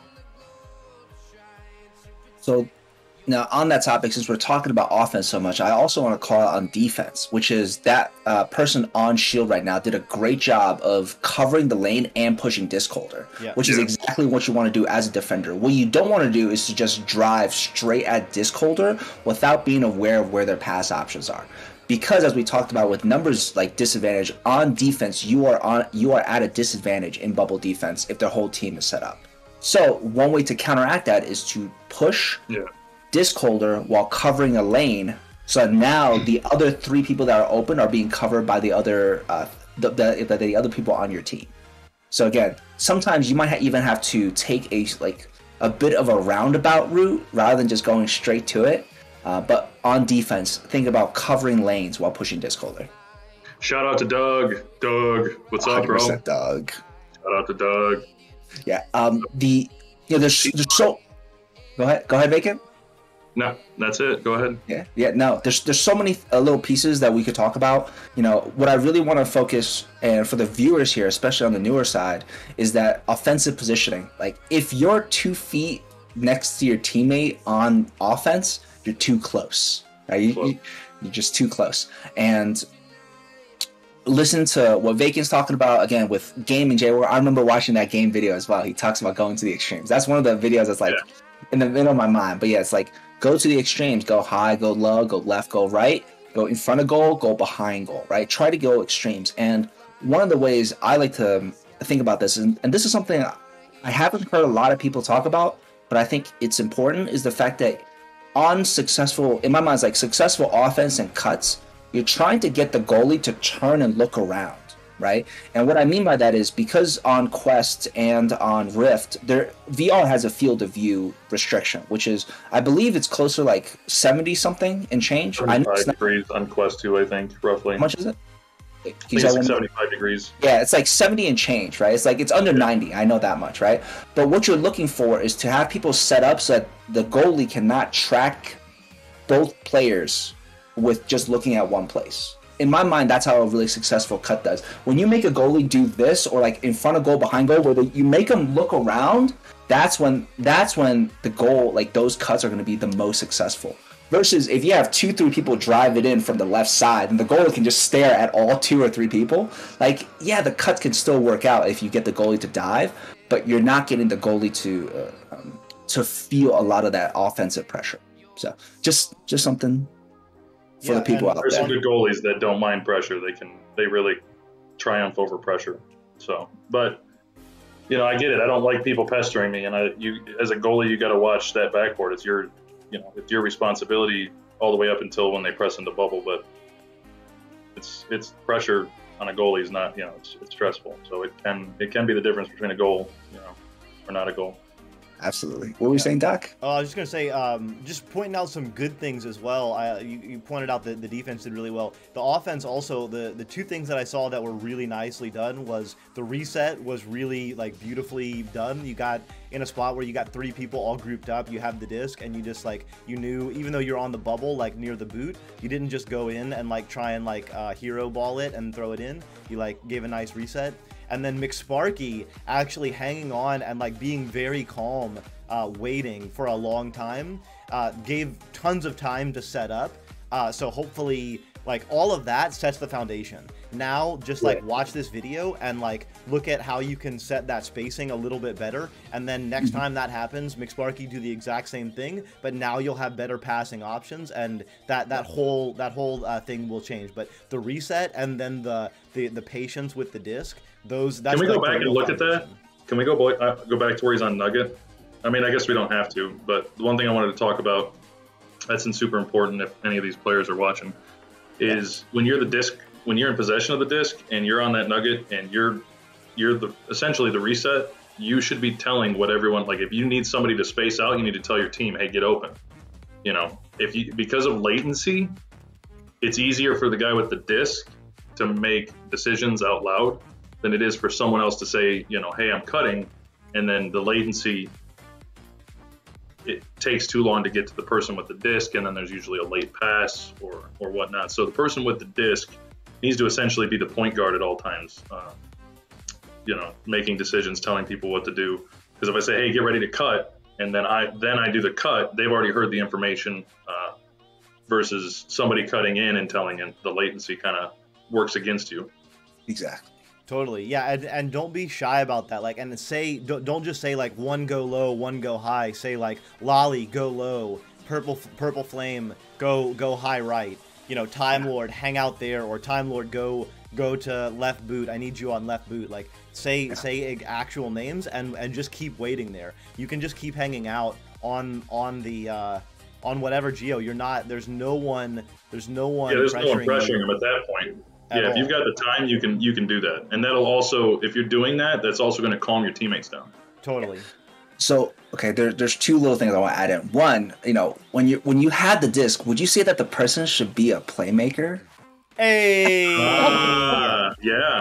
now on that topic, since we're talking about offense so much, I also want to call out on defense, which is that person on shield right now did a great job of covering the lane and pushing disc holder, which is exactly what you want to do as a defender. What you don't want to do is to just drive straight at disc holder without being aware of where their pass options are. Because as we talked about with numbers like disadvantage on defense, you are at a disadvantage in bubble defense if their whole team is set up. So one way to counteract that is to push disc holder while covering a lane. So now the other three people that are open are being covered by the other the other people on your team. So again, sometimes you might even have to take a bit of a roundabout route rather than just going straight to it. But on defense, think about covering lanes while pushing disc holder. Shout out to Doug. Doug, what's up, bro? Doug. Shout out to Doug. Yeah. There's so. Go ahead, Vacant. No, that's it. Go ahead. Yeah. No, there's so many little pieces that we could talk about. You know, what I really want to focus, and for the viewers here, especially on the newer side, is that offensive positioning. Like, if you're 2 feet next to your teammate on offense, you're too close. Right? You're just too close. And listen to what Vacant's talking about again with Game and Jay. I remember watching that game video as well. He talks about going to the extremes. That's one of the videos that's like in the middle of my mind. But yeah, it's like go to the extremes. Go high, go low, go left, go right, go in front of goal, go behind goal. Right? Try to go extremes. And one of the ways I like to think about this, and this is something I haven't heard a lot of people talk about, but I think it's important, is the fact that on successful, in my mind, it's like successful offense and cuts, you're trying to get the goalie to turn and look around, right? And what I mean by that is because on Quest and on Rift, VR has a field of view restriction, which is, I believe it's closer like 70 something and change. 75 degrees on Quest 2, I think, roughly. How much is it? I think it's like 75 degrees. Yeah, it's like 70 and change, right? It's like it's under 90. I know that much, right? But what you're looking for is to have people set up so that the goalie cannot track both players with just looking at one place. In my mind, that's how a really successful cut does. When you make a goalie do this, or like in front of goal, behind goal, where you make them look around, that's when the goal, like those cuts are going to be the most successful. Versus if you have 2-3 people drive it in from the left side and the goalie can just stare at all 2 or 3 people, like, yeah, the cut can still work out if you get the goalie to dive, but you're not getting the goalie to feel a lot of that offensive pressure. So just something for the people out there. There's some good goalies that don't mind pressure. They really triumph over pressure. So, but you know, I get it. I don't like people pestering me, and as a goalie, you got to watch that backboard. It's your responsibility all the way up until when they press into bubble, but it's pressure on a goalie is not, it's stressful. So it can be the difference between a goal, or not a goal. Absolutely. What were you saying, Doc? I was just going to say, just pointing out some good things as well. You pointed out that the defense did really well. The offense also, the 2 things that I saw that were really nicely done was the reset was really like beautifully done. You got in a spot where you got 3 people all grouped up, you have the disc, and you just like, you knew, even though you're on the bubble, like near the boot, you didn't just go in and like try and like hero ball it and throw it in. You like gave a nice reset. And then McSparky actually hanging on and like being very calm, waiting for a long time, gave tons of time to set up. So hopefully like all of that sets the foundation. Now just like watch this video and like look at how you can set that spacing a little bit better. And then next time that happens, McSparky do the exact same thing, but now you'll have better passing options, and that whole thing will change. But the reset and then the patience with the disc, that's can we go back and look at that? Can we go back to where he's on Nugget? I mean, I guess we don't have to, but the one thing I wanted to talk about that's super important if any of these players are watching is when you're in possession of the disc and you're on that Nugget and you're essentially the reset, you should be telling what everyone, like if you need somebody to space out, you need to tell your team, hey, get open. Because of latency, it's easier for the guy with the disc to make decisions out loud than it is for someone else to say, hey, I'm cutting, and then the latency, it takes too long to get to the person with the disc, and then there's usually a late pass or whatnot. So the person with the disc needs to essentially be the point guard at all times, making decisions, telling people what to do. Because if I say, hey, get ready to cut, and then I do the cut, they've already heard the information, versus somebody cutting in and telling it. The latency kind of works against you. Exactly. Totally, yeah, and don't be shy about that. Like, and don't just say like one go low, one go high. Say like Lolly go low, purple flame go high right. Time Lord hang out there, or Time Lord go to left boot. I need you on left boot. Like say actual names and just keep waiting there. You can just keep hanging out on whatever geo. You're not. There's no one. Yeah, there's no one pressuring him at that point. Yeah, if you've got the time, you can do that, and that'll also, if you're doing that, that's also going to calm your teammates down. Totally. So, okay, there's 2 little things I want to add in. One, when you had the disc, would you say that the person should be a playmaker? Hey. Yeah.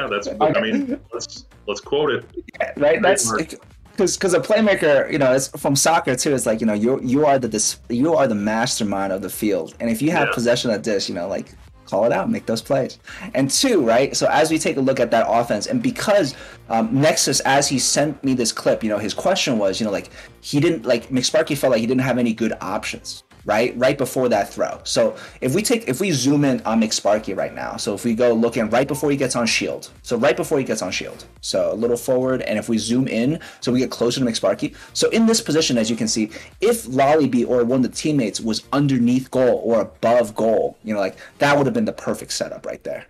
That's. Okay. I mean, let's quote it. Yeah, right. That's because a playmaker, it's from soccer too. It's like you are the mastermind of the field, and if you have possession of disc, call it out, make those plays. And 2, right? So as we take a look at that offense, and because Nexus, as he sent me this clip, his question was, he didn't, McSparky felt like he didn't have any good options, right before that throw. So if we zoom in on McSparky right now, so if we go looking right before he gets on shield, so a little forward, and if we zoom in, so we get closer to McSparky. So in this position, as you can see, if Lollybee or one of the teammates was underneath goal or above goal, that would have been the perfect setup right there.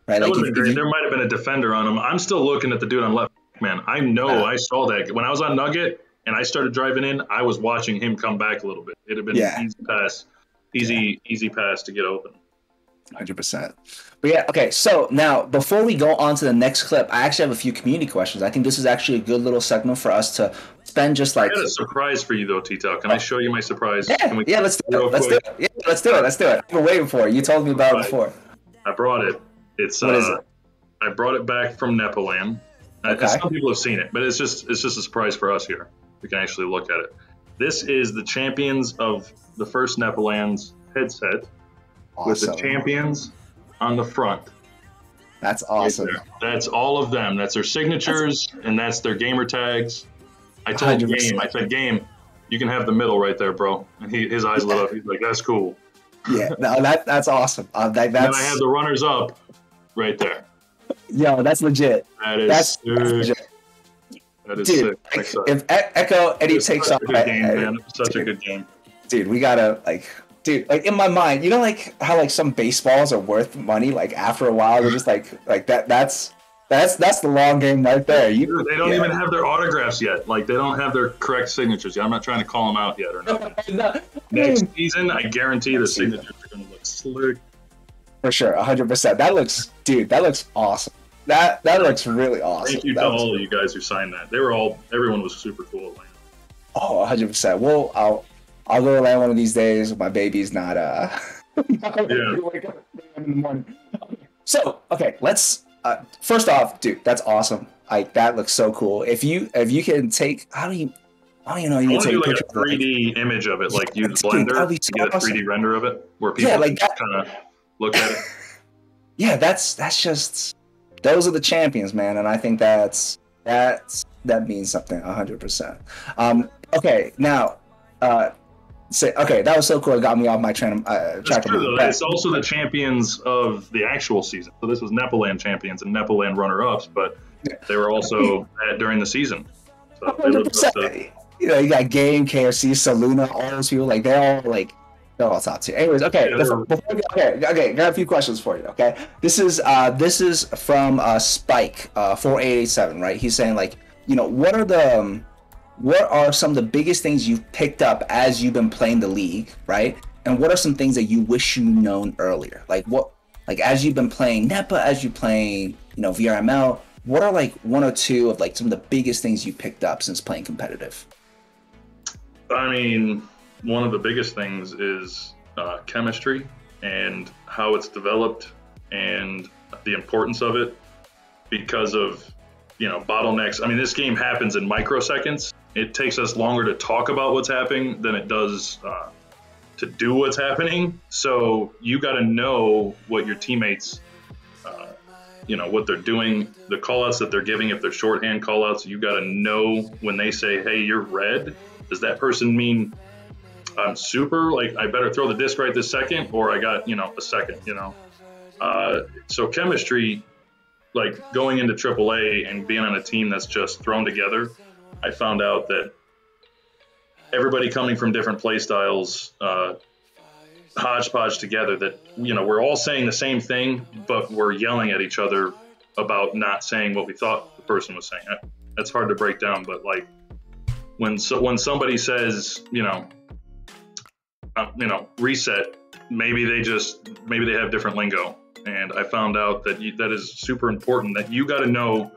right? That Like would have been great. you, There might have been a defender on him. I'm still looking at the dude on left, man. I know I saw that. When I was on Nugget and I started driving in, I was watching him come back a little bit. It'd have been an easy pass, easy pass to get open. 100%. But yeah, okay. So now, before we go on to the next clip, I actually have a few community questions. I think this is actually a good little segment for us to spend just like. I got a surprise for you though, TTao. Can I show you my surprise? Yeah, Can we let's do it. Let's do it. Yeah, let's do it. Let's do it. I've been waiting for it. You told me about it before. I brought it. It's what is it? I brought it back from Nepaland. Okay. Some people have seen it, but it's just a surprise for us here. We can actually look at it. This is the champions of the first Nepaland's headset with the champions on the front. That's awesome. Right, that's all of them. That's their signatures and that's their gamer tags. I told 100%. Game, I said, Game, you can have the middle right there, bro. And his eyes lit up. He's like, that's cool. Yeah, no, that's awesome. And then I have the runners up right there. Yo, that's legit. That's sick. Legit. That is dude, sick. If Echo Eddie takes off, such a good game. Dude, we gotta dude, like in my mind, you know, like how like some baseballs are worth money. Like after a while, they're just like that. That's the long game right there. They don't even have their autographs yet. Like they don't have their correct signatures yet. I'm not trying to call them out yet or nothing. Next season, I guarantee the signatures are gonna look slick. For sure, 100%. That looks awesome. That looks really awesome. Thank you to all of you guys who signed that. Everyone was super cool at land. Oh, 100%. Well, I'll go to land one of these days. My baby's not wake up in the morning. So, okay, let's first off, dude, that's awesome. Like that looks so cool. If you can take, I don't even know. You can take like a 3D image of it, like use Blender to get a 3D render of it, where people can kind of look at it. Yeah, that's just those are the champions, man, and I think that means something 100%. Okay, now that was so cool. It got me off my track. It's also the champions of the actual season. So this was Nepaland champions and Nepaland runner-ups, but they were also during the season. So 100%. You know, you got Game, KRC, Saluna, all those people. Like they're all top tier. Anyways, okay. Okay. Got a few questions for you. Okay, this is from Spike 4887. Right, he's saying like, you know, what are some of the biggest things you've picked up as you've been playing the league, right? And what are some things that you wish you known earlier? Like as you've been playing NEPA, as you playing, you know, VRML, what are like one or two of like some of the biggest things you picked up since playing competitive? I mean, one of the biggest things is chemistry and how it's developed and the importance of it because of, you know, bottlenecks. I mean, this game happens in microseconds. It takes us longer to talk about what's happening than it does to do what's happening. So you got to know what your teammates, you know, what they're doing, the call-outs that they're giving. If they're shorthand call-outs, you got to know when they say, hey, you're red. Does that person mean I'm super, like I better throw the disc right this second, or I got, you know, a second, you know? So chemistry, like going into AAA and being on a team that's just thrown together, I found out that everybody coming from different play styles, hodgepodge together, that, you know, we're all saying the same thing, but we're yelling at each other about not saying what we thought the person was saying. That's hard to break down, but like when somebody says, you know, reset, maybe they have different lingo. And I found out that that is super important, that you got to know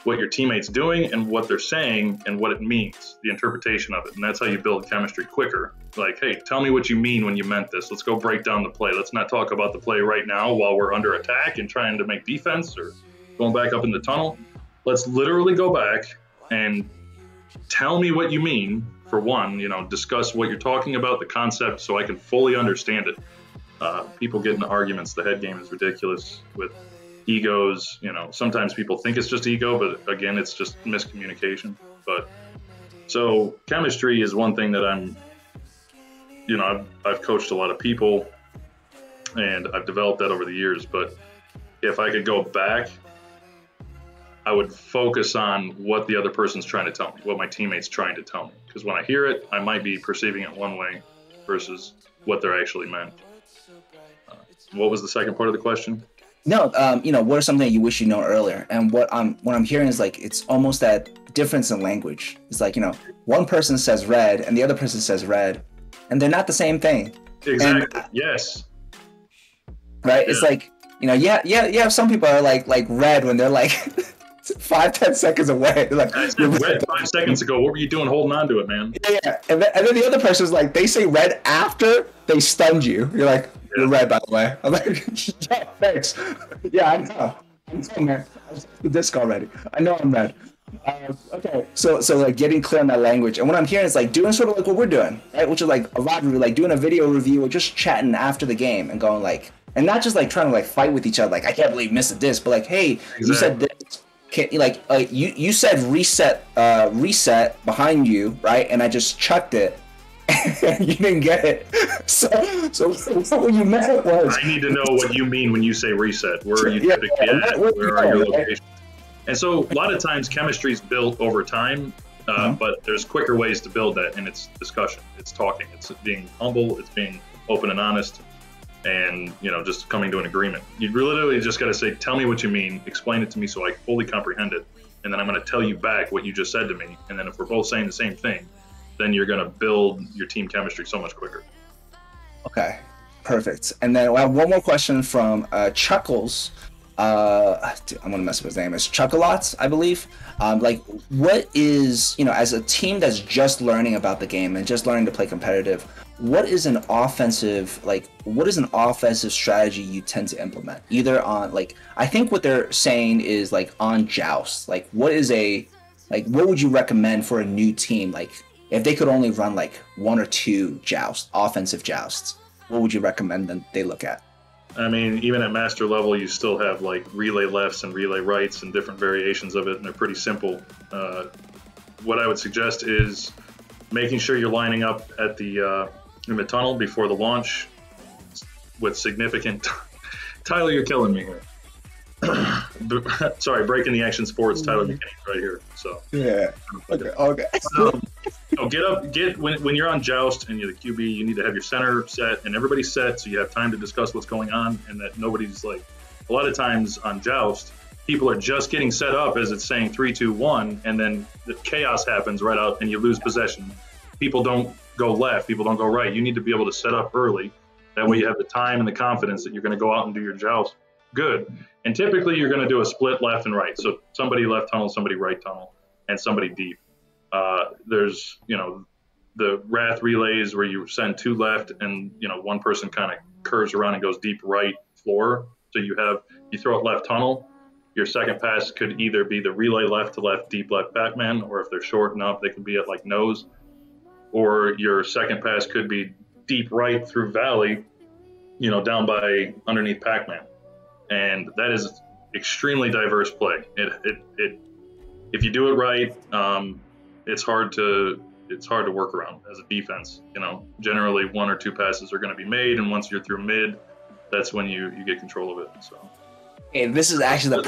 what your teammate's doing and what they're saying and what it means, the interpretation of it. And that's how you build chemistry quicker. Like, hey, tell me what you mean when you meant this. Let's go break down the play. Let's not talk about the play right now while we're under attack and trying to make defense or going back up in the tunnel. Let's literally go back and tell me what you mean. For one, you know, discuss what you're talking about, the concept, so I can fully understand it. People get into arguments. The head game is ridiculous with egos. You know, sometimes people think it's just ego, but again, it's just miscommunication. But so chemistry is one thing that I've coached a lot of people and I've developed that over the years. But if I could go back, I would focus on what the other person's trying to tell me, what my teammate's trying to tell me. Because when I hear it, I might be perceiving it one way versus what they're actually meant. What was the second part of the question? No, what are something that you wish you know earlier? And what I'm hearing is like it's almost that difference in language. It's like, one person says red and the other person says red, and they're not the same thing. Exactly. And, Yes. right. Yeah. It's like, yeah. Some people are like red when they're like 5-10 seconds away. Like, I said red 5 seconds ago. What were you doing holding on to it, man? Yeah. And then the other person's like, they say red after they stunned you. You're like, you're red, by the way. I'm like, yeah, thanks. Yeah, I know. Man. I was the disc already. I know I'm red. Okay, so like getting clear on that language, and what I'm hearing is like doing sort of like what we're doing, right? Which is like a live review, like doing a video review or just chatting after the game and going like, and not just like trying to like fight with each other, like I can't believe you missed a disc, but like, hey, exactly. You said this. You said reset behind you, right? And I just chucked it. And you didn't get it. So what you meant was, I need to know what you mean when you say reset. Where are you typically at? Where are your locations? And so a lot of times chemistry is built over time, but there's quicker ways to build that, and it's discussion, it's talking, it's being humble, it's being open and honest, and just coming to an agreement. You literally just got to say, tell me what you mean, explain it to me so I fully comprehend it, and then I'm going to tell you back what you just said to me, and then if we're both saying the same thing, then you're going to build your team chemistry so much quicker. Okay, perfect. And then I have one more question from Chuckles. I'm gonna mess up his name. It's Chuckalots, I believe. Like, what is, as a team that's just learning about the game and just learning to play competitive, what is an offensive strategy you tend to implement? Either on, like, I think what they're saying is like on Joust. Like, what would you recommend for a new team? Like, if they could only run like 1 or 2 offensive jousts, what would you recommend them they look at? I mean, even at master level, you still have like relay lefts and relay rights and different variations of it, and they're pretty simple. What I would suggest is making sure you're lining up at the in the tunnel before the launch with significant. Tyler, you're killing me here. Sorry, breaking the action sports. Tyler McKinney right here. So yeah. Okay. When you're on Joust and you're the QB, you need to have your center set and everybody's set, so you have time to discuss what's going on, and that nobody's like. A lot of times on Joust, people are just getting set up as it's saying 3, 2, 1, and then the chaos happens right out, and you lose possession. People don't go left. People don't go right. You need to be able to set up early. That way, you have the time and the confidence that you're going to go out and do your Joust good. And typically, you're going to do a split left and right. So somebody left tunnel, somebody right tunnel, and somebody deep. There's, the Wrath relays where you send 2 left and, one person kind of curves around and goes deep right floor. So you throw it left tunnel. Your second pass could either be the relay left to left, deep left Pac-Man, or if they're short enough, they can be at like nose. Or your second pass could be deep right through valley, down by underneath Pac-Man. And that is extremely diverse play. If you do it right, it's hard to work around as a defense. Generally 1 or 2 passes are going to be made, and once you're through mid, that's when you get control of it. So, and this is actually the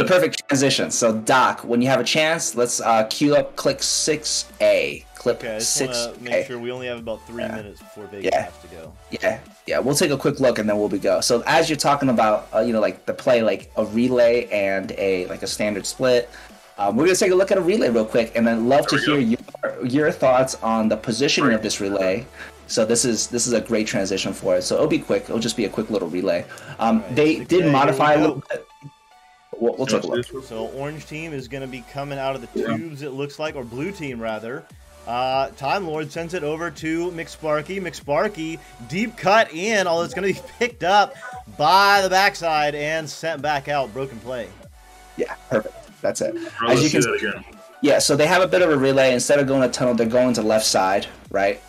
perfect transition. So, Doc, when you have a chance, let's queue up click 6A. Okay, I just want to make sure we only have about 3 minutes before Vegas has to go. Yeah. We'll take a quick look and then we'll go. So, as you're talking about, like the play, like a relay and a standard split. We're going to take a look at a relay real quick, and then love to hear your thoughts on the positioning of this relay. So this is a great transition for it. So it'll be quick. It'll just be a quick little relay. They did modify a little bit. We'll take a look. So orange team is going to be coming out of the tubes, it looks like, or blue team rather. Time Lord sends it over to McSparky. McSparky, deep cut in, although it's going to be picked up by the backside and sent back out. Broken play. Yeah, perfect. That's it. As you can see, again. Yeah, so they have a bit of a relay. Instead of going to tunnel, they're going to left side, right?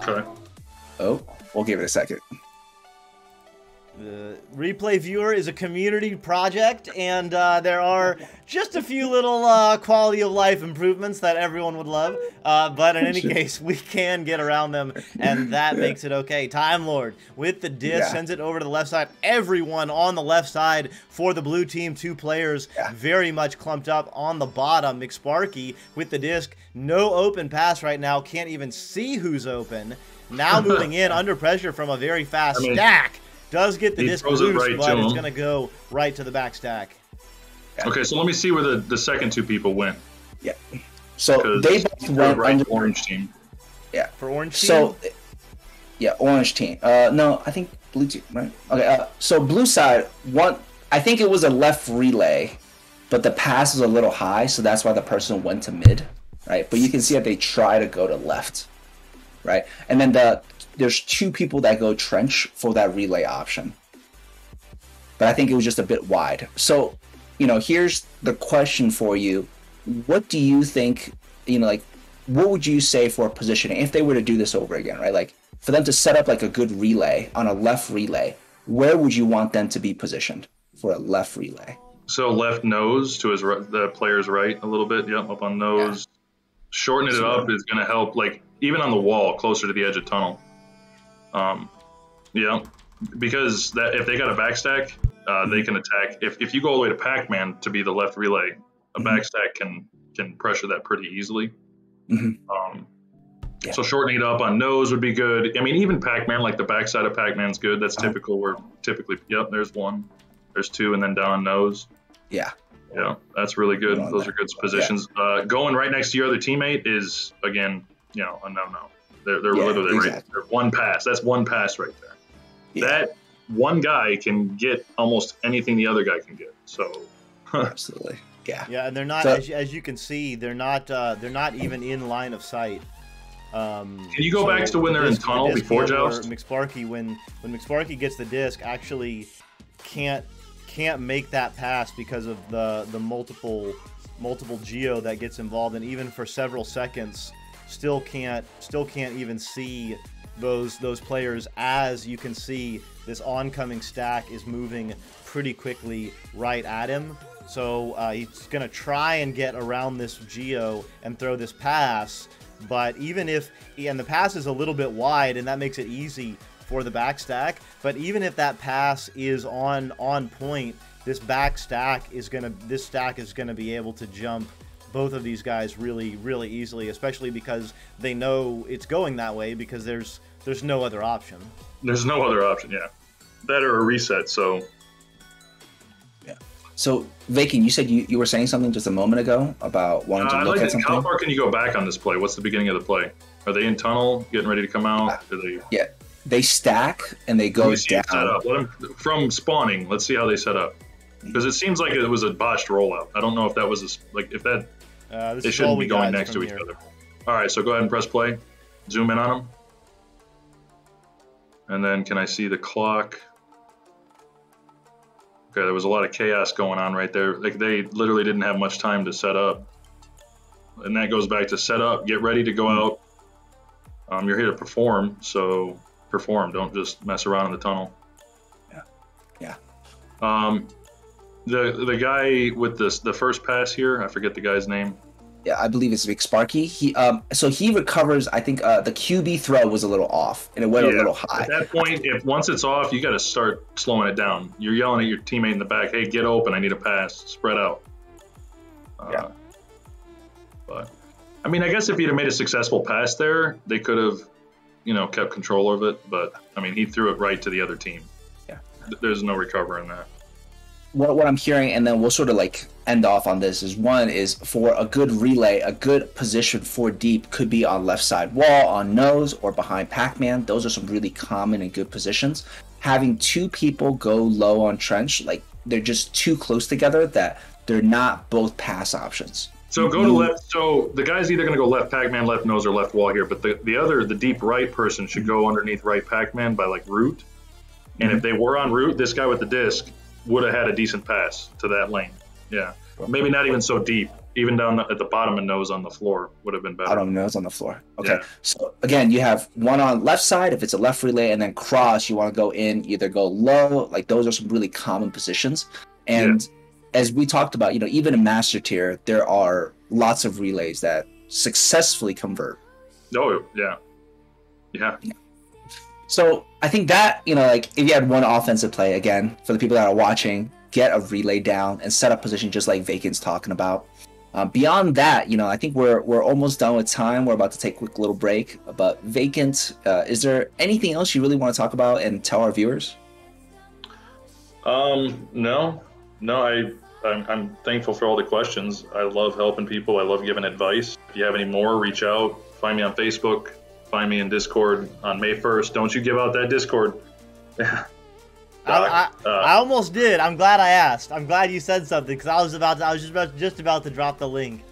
Okay. Oh, we'll give it a second. The replay viewer is a community project, and there are just a few little quality of life improvements that everyone would love. But in any case, we can get around them, and that makes it okay. Time Lord with the disc sends it over to the left side. Everyone on the left side for the blue team, 2 players very much clumped up on the bottom. McSparky with the disc. No open pass right now. Can't even see who's open. Now moving in under pressure from a very fast stack. Does get the He disc throws it loose, right but to it's him. going to go right to the back stack. Okay, so let me see where the second two people went. Yeah. So 'Cause they both went right under. orange team. Yeah. For orange team? So, yeah, orange team. No, I think blue team, right? Okay. So blue side, I think it was a left relay, but the pass was a little high, so that's why the person went to mid, right? But you can see that they try to go to left, right? And then there's two people that go trench for that relay option. But I think it was just a bit wide. So, here's the question for you. What do you think, what would you say for positioning if they were to do this over again, right? Like, for them to set up like a good relay on a left relay, where would you want them to be positioned for a left relay? So left nose to the player's right a little bit. Yep, up on nose. Yeah. Shortening it up is going to help, like, even on the wall, closer to the edge of tunnel. Yeah, because if they got a backstack, they can attack. If you go all the way to Pac-Man to be the left relay, a backstack can pressure that pretty easily. So shortening it up on nose would be good. I mean, even Pac-Man, like the backside of Pac-Man's good. That's typical. Yep, there's one, there's two, and then down on nose. Yeah, that's really good. Those are good positions. Yeah. Going right next to your other teammate is, again, a no-no. They're literally right. They're one pass. That's one pass right there. Yeah. That one guy can get almost anything the other guy can get. So absolutely, yeah. Yeah, and they're not, as you can see, they're not even in line of sight. Can you go back to when they're in tunnel before Joust? McSparky, when McSparky gets the disc, actually can't make that pass because of the multiple geo that gets involved, and even for several seconds, still can't even see those players. As you can see, this oncoming stack is moving pretty quickly right at him. So he's gonna try and get around this geo and throw this pass. But even if, and the pass is a little bit wide, and that makes it easy for the back stack, but even if that pass is on point, this stack is gonna be able to jump both of these guys really, really easily, especially because they know it's going that way, because there's no other option. There's no other option, yeah. That or a reset, so. Yeah. So, Vacant, you said you were saying something just a moment ago about wanting to look at something? How far can you go back on this play? What's the beginning of the play? Are they in tunnel, getting ready to come out? Yeah, they stack and they go down. Set up. From spawning, let's see how they set up. Because it seems like it was a botched rollout. I don't know if that was they shouldn't be going next to each other. All right, so go ahead and press play. Zoom in on them. And then can I see the clock? Okay, there was a lot of chaos going on right there. Like, they literally didn't have much time to set up. And that goes back to set up, get ready to go out. You're here to perform, so perform. Don't just mess around in the tunnel. Yeah. The guy with the first pass here, I forget the guy's name. Yeah, I believe it's McSparky. He recovers. I think the QB throw was a little off, and it went a little high. At that point, once it's off, you got to start slowing it down. You're yelling at your teammate in the back, "Hey, get open! I need a pass. Spread out." But I mean, I guess if he'd have made a successful pass there, they could have, kept control of it. But I mean, he threw it right to the other team. Yeah, there's no recovering that. What I'm hearing, and then we'll sort of like end off on this, is one is for a good relay, a good position for deep could be on left side wall, on nose, or behind Pac-Man. Those are some really common and good positions. Having two people go low on trench, like they're just too close together that they're not both pass options. So go to left. So the guy's either going to go left Pac-Man, left nose, or left wall here. But the deep right person should go underneath right Pac-Man by like root. And if they were on route, this guy with the disc would have had a decent pass to that lane. Yeah. Maybe not even so deep. Even down at the bottom of nose on the floor would have been better. Bottom nose on the floor. Okay. Yeah. So again, you have one on left side if it's a left relay, and then cross, you want to go in, either go low. Like, those are some really common positions. And as we talked about, even in Master Tier, there are lots of relays that successfully convert. Oh, yeah. Yeah. So I think that, like, if you had one offensive play, again, for the people that are watching, get a relay down and set up position just like Vacant's talking about. Beyond that, I think we're almost done with time. We're about to take a quick little break. But Vacant, is there anything else you really want to talk about and tell our viewers? No, no. I'm thankful for all the questions. I love helping people. I love giving advice. If you have any more, reach out. Find me on Facebook. Find me in Discord on May 1st. Don't you give out that Discord. Doc, I almost did. I'm glad I asked. I'm glad you said something because I was just about to drop the link.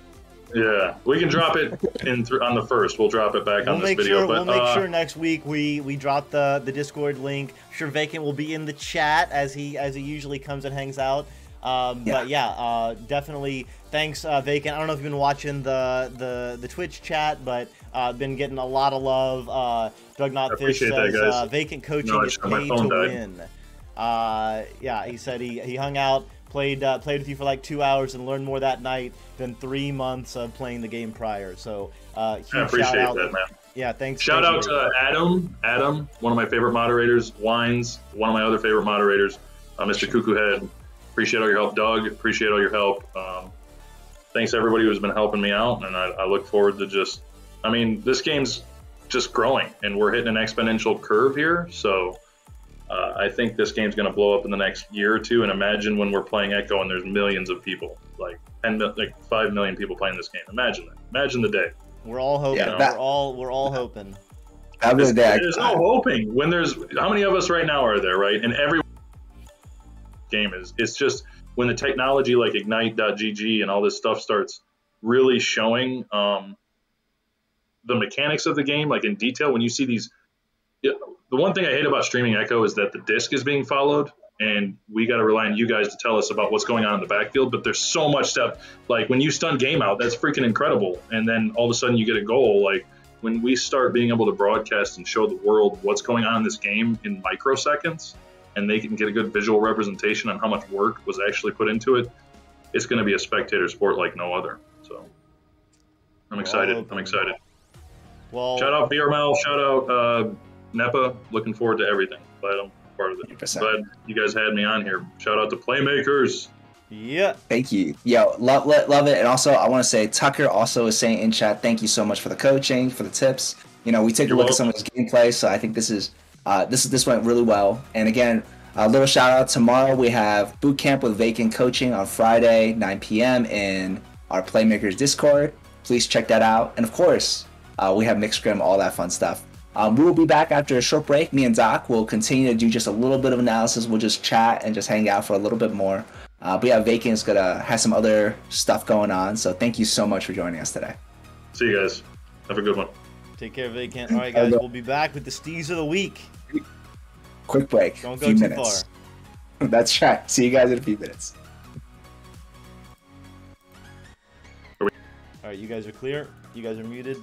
Yeah, we can drop it on the 1st. We'll drop it back on this video. We'll make sure next week we drop the Discord link. I'm sure Vacant will be in the chat as he usually comes and hangs out. But yeah, definitely thanks, Vacant. I don't know if you've been watching the Twitch chat, but been getting a lot of love. Doug Not Fish says Vacant coaching is paid to win. Yeah, he said he hung out, played with you for like 2 hours and learned more that night than 3 months of playing the game prior. So huge I appreciate that, man. Yeah, thanks. Shout out to Adam, one of my favorite moderators. Wines, one of my other favorite moderators. Mr. Cuckoo Head. Appreciate all your help, Doug. Appreciate all your help. Thanks everybody who's been helping me out, and I look forward to this game's just growing, and we're hitting an exponential curve here. So I think this game's going to blow up in the next year or two. And imagine when we're playing Echo and there's millions of people, like 5 million people playing this game. Imagine that. Imagine the day. We're all hoping. Yeah, we're all hoping. There's no hoping when there's how many of us right now are there, right? And every game it's just when the technology like Ignite.gg and all this stuff starts really showing the mechanics of the game, like in detail. When you see these, the one thing I hate about streaming Echo is that the disc is being followed, and we got to rely on you guys to tell us about what's going on in the backfield. But there's so much stuff. Like when you stun game out, that's freaking incredible. And then all of a sudden you get a goal. Like when we start being able to broadcast and show the world what's going on in this game in microseconds, and they can get a good visual representation on how much work was actually put into it, it's going to be a spectator sport like no other. So I'm excited. Well, shout out BRML, shout out NEPA. Looking forward to everything. Glad I'm part of it. 100%. Glad you guys had me on here. Shout out to Playmakers. Yeah. Thank you. Yo, love it. And also, I want to say Tucker also is saying in chat, thank you so much for the coaching, for the tips. We took a look at some of his gameplay, so I think this went really well. And again, a little shout out. Tomorrow we have boot camp with Vacant coaching on Friday, 9 p.m. in our Playmakers Discord. Please check that out. And of course, we have Mixed Scrim, all that fun stuff. We will be back after a short break. Me and Doc will continue to do just a little bit of analysis. We'll just chat and just hang out for a little bit more. But yeah, Vacant's gonna have some other stuff going on. So thank you so much for joining us today. See you guys. Have a good one. Take care, Vacant. All right, guys, we'll be back with the Steez of the Week. Quick break. Don't go too far. That's right. See you guys in a few minutes. All right, you guys are clear. You guys are muted.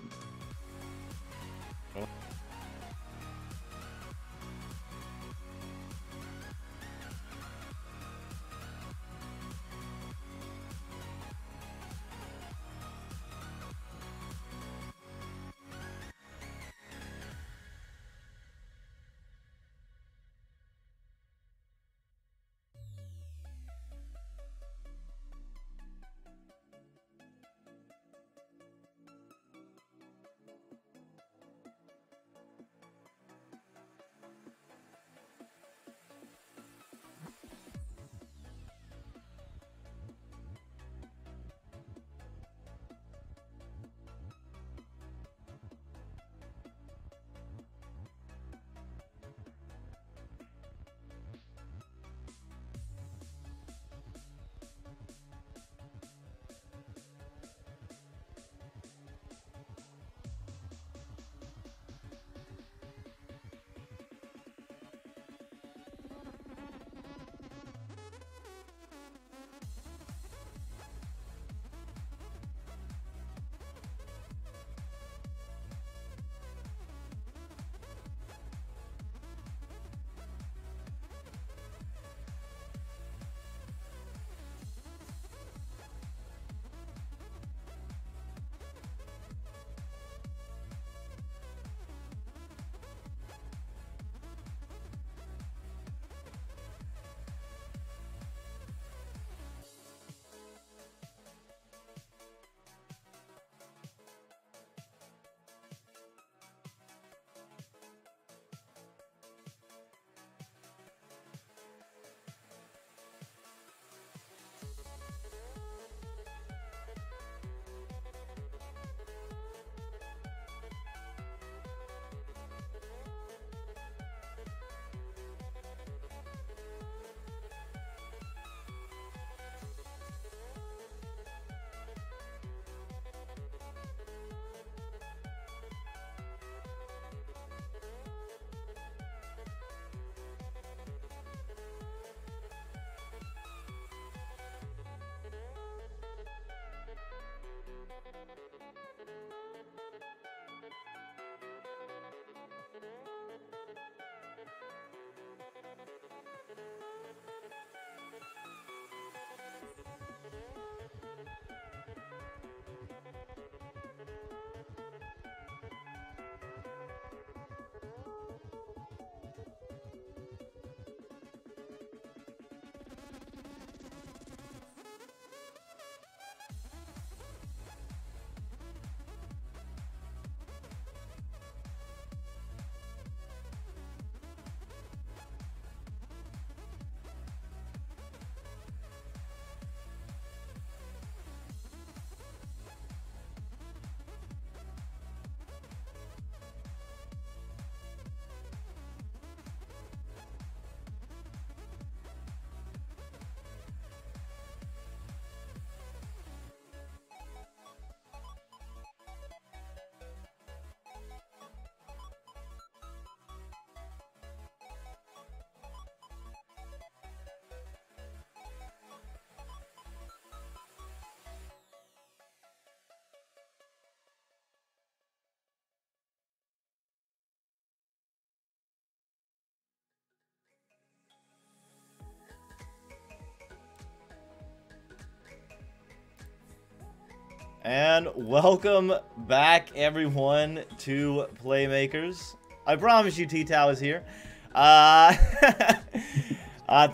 And welcome back, everyone, to Playmakers. I promise you TTao is here.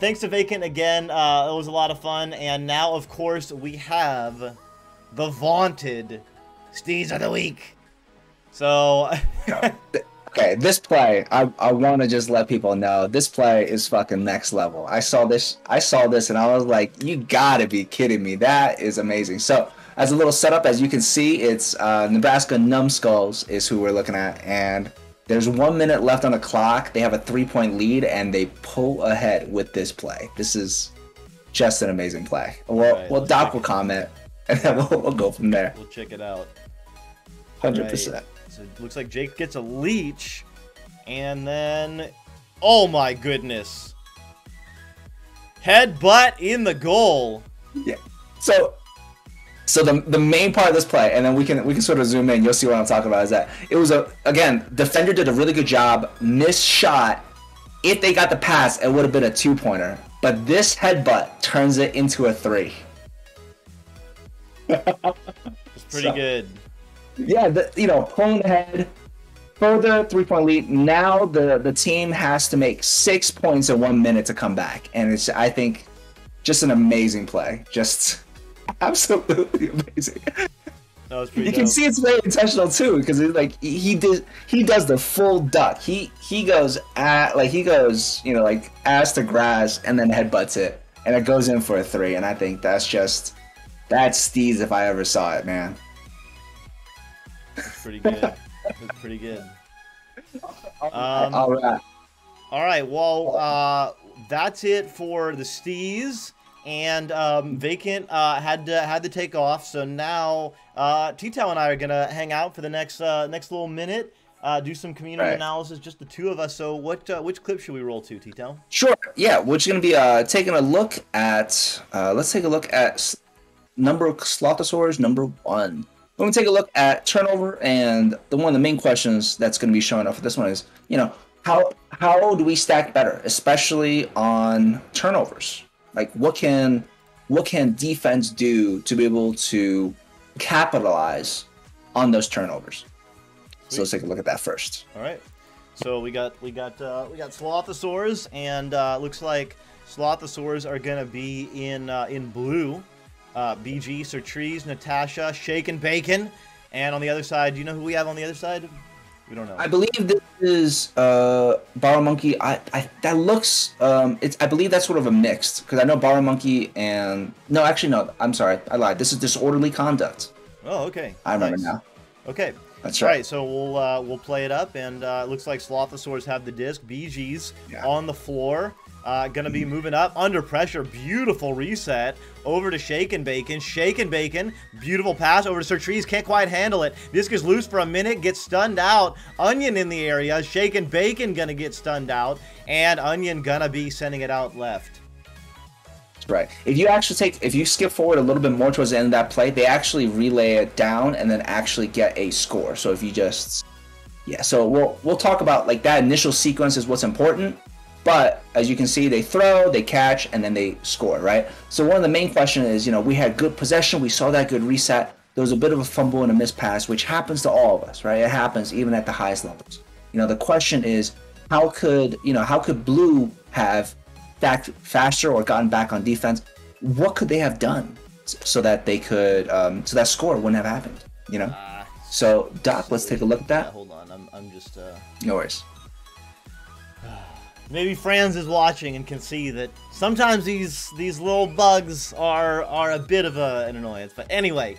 Thanks to Vacant again. It was a lot of fun. And now, of course, we have the vaunted Steez of the Week. So... Okay, this play, I want to just let people know, this play is fucking next level. I saw this and I was like, you gotta be kidding me. That is amazing. So, as a little setup, as you can see, it's Nebraska Numbskulls is who we're looking at, and there's 1 minute left on the clock. They have a 3-point lead, and they pull ahead with this play. This is just an amazing play. Well, Doc will comment, and then we'll go from there. We'll check it out. 100%. Right. So it looks like Jake gets a leech, and then, oh my goodness, headbutt in the goal. Yeah. So the main part of this play, and then we can sort of zoom in. You'll see what I'm talking about. Is that it was again, defender did a really good job. Missed shot. If they got the pass, it would have been a 2-pointer. But this headbutt turns it into a 3. It's pretty good. Yeah, pulling ahead, further 3-point lead. Now the team has to make 6 points in 1 minute to come back, and it's, I think, just an amazing play. Just absolutely amazing. That was pretty You dope. can see it's very intentional too, because like he does the full duck. He goes ass to grass and then headbutts it, and it goes in for a 3. And I think that's Steez if I ever saw it, man. That's pretty good. That's pretty good. All right. All right. Well, that's it for the Steez. And Vacant had to take off, so now TTao and I are gonna hang out for the next little minute, do some community analysis, just the two of us. So which clip should we roll to, TTao? Sure. Yeah, we're just gonna be taking a look at let's take a look at number of Slothosaurs number 1. We're gonna take a look at turnover, and one of the main questions that's gonna be showing up for this one is, how do we stack better, especially on turnovers? Like, what can defense do to be able to capitalize on those turnovers? Sweet. So let's take a look at that first. All right. So we got Slothosaurs, and looks like Slothosaurs are gonna be in blue. BG, Sertrees, Natasha, Shake and Bacon, and on the other side, do you know who we have on the other side? We don't know. I believe this is Borrow Monkey. That looks I believe that's sort of a mixed, because I know Borrow Monkey and no, I'm sorry, I lied. This is Disorderly Conduct. Oh, okay. I remember now. Okay. That's right. All right, so we'll play it up, and it looks like Slothosaurs have the disc. BG's on the floor. Gonna be moving up under pressure. Beautiful reset over to Shake and Bacon. Shake and Bacon. Beautiful pass over to Sertrees. Can't quite handle it. Disc is loose for a minute. Gets stunned out. Onion in the area. Shake and Bacon gonna get stunned out. And Onion gonna be sending it out left. Right. If you skip forward a little bit more towards the end of that play, they actually relay it down and then actually get a score. So if you so we'll talk about like that initial sequence is what's important. But as you can see, they throw, they catch, and then they score, right? So one of the main questions is, we had good possession. We saw that good reset. There was a bit of a fumble and a mispass, which happens to all of us, right? It happens even at the highest levels. The question is, how could Blue have stacked faster or gotten back on defense? What could they have done so that they could, so that score wouldn't have happened, So, Doc, let's take a look at that. Yeah, hold on, I'm just... No worries. Maybe Franz is watching and can see that sometimes these little bugs are a bit of an annoyance. But anyway,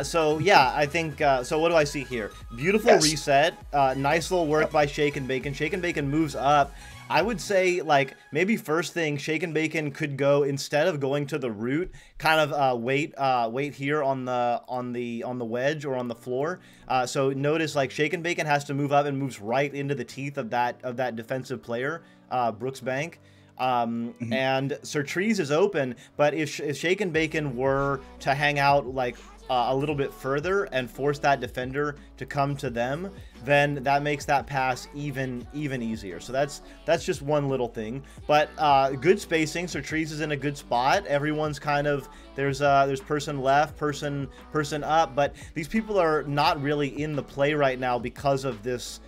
so yeah, I think, so what do I see here? Beautiful reset, nice little work by Shake and Bacon. Shake and Bacon moves up. I would say, like, maybe first thing, Shake and Bacon could go, instead of going to the root, kind of wait here on the wedge or on the floor. So notice, like, Shake and Bacon has to move up and moves right into the teeth of that defensive player, Brooks Bank. And Sertrees is open, but if Shake and Bacon were to hang out, like, a little bit further and force that defender to come to them, then that makes that pass even easier. So that's just one little thing. But good spacing. So Trees is in a good spot. Everyone's kind of, there's person left, person up, but these people are not really in the play right now because of this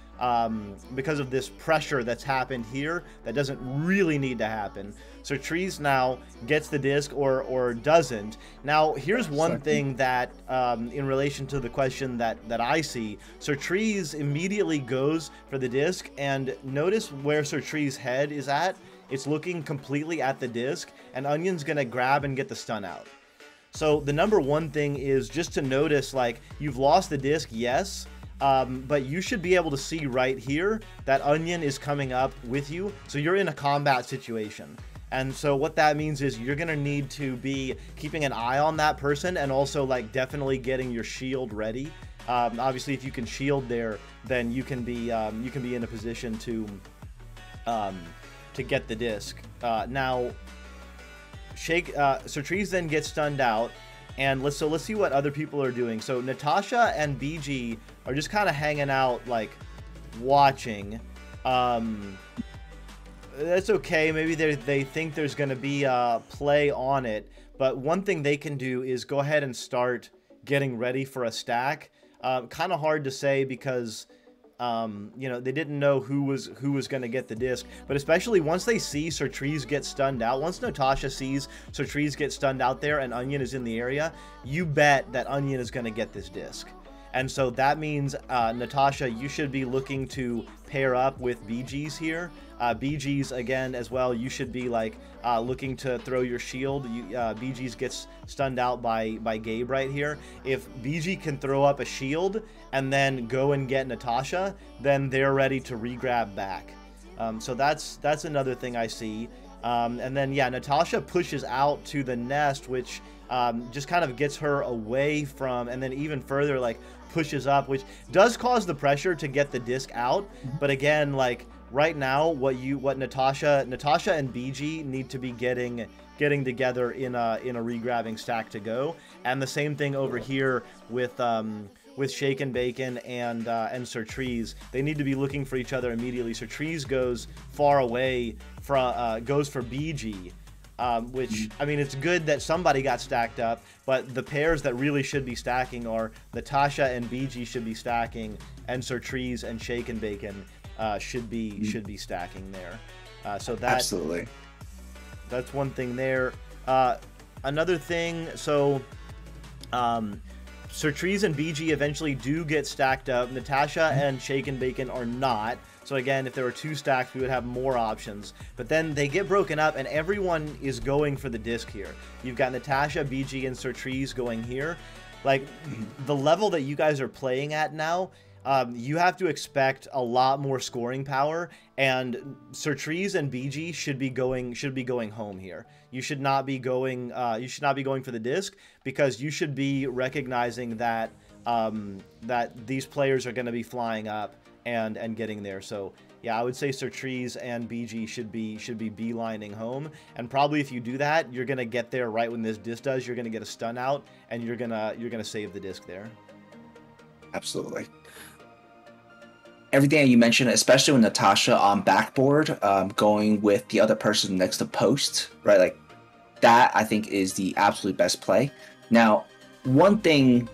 pressure that's happened here that doesn't really need to happen. So Trees now gets the disc or doesn't. Now, here's one thing that, in relation to the question that I see. So Trees immediately goes for the disc, and notice where Sir Trees' head is at. It's looking completely at the disc, and Onion's gonna grab and get the stun out. So the number one thing is just to notice, like, you've lost the disc, yes, but you should be able to see right here that Onion is coming up with you. So you're in a combat situation. And so what that means is you're going to need to be keeping an eye on that person, and also like definitely getting your shield ready. Obviously, if you can shield there, then you can be in a position to get the disc. Now, so Trees then gets stunned out, and let's see what other people are doing. So Natasha and BG are just kind of hanging out, like watching. That's okay. Maybe they think there's going to be a play on it, but one thing they can do is go ahead and start getting ready for a stack. Kind of hard to say because you know, they didn't know who was going to get the disc, but especially once they see Sir Trees get stunned out, once Natasha sees Sir Trees get stunned out there and Onion is in the area, you bet that Onion is going to get this disc. And so that means, Natasha, you should be looking to pair up with BG's here. BG's, again, as well, you should be, like, looking to throw your shield. BG's gets stunned out by Gabe right here. If BG can throw up a shield and then go and get Natasha, then they're ready to re-grab back. So that's another thing I see. And then, yeah, Natasha pushes out to the nest, which just kind of gets her away from, and then even further, like, pushes up, which does cause the pressure to get the disc out. But again, like, right now, what Natasha and BG need to be getting together in a re-grabbing stack to go. And the same thing over here with Shake and Bacon and Sir Trees. They need to be looking for each other immediately. Sir Trees goes far away from goes for BG. Which, I mean, it's good that somebody got stacked up, but the pairs that really should be stacking are Natasha and BG should be stacking, and Sir Trees and Shake and Bacon should be stacking there. So that's one thing there. Another thing, so Sir Trees and BG eventually do get stacked up. Natasha and Shake and Bacon are not. So again, if there were two stacks, we would have more options. But then they get broken up, and everyone is going for the disc here. You've got Natasha, BG, and Sir Trees going here. Like, the level that you guys are playing at now, you have to expect a lot more scoring power, and Sir Trees and BG should be going home here. You should not be going for the disc, because you should be recognizing that that these players are going to be flying up and getting there. So yeah, I would say Sir Trees and BG should be beelining home, and probably if you do that, you're gonna get there right when this disc does. You're gonna get a stun out, and you're gonna save the disc there. Absolutely. Everything that you mentioned, especially with Natasha on backboard, going with the other person next to post, right? Like, that I think is the absolute best play. Now, one thing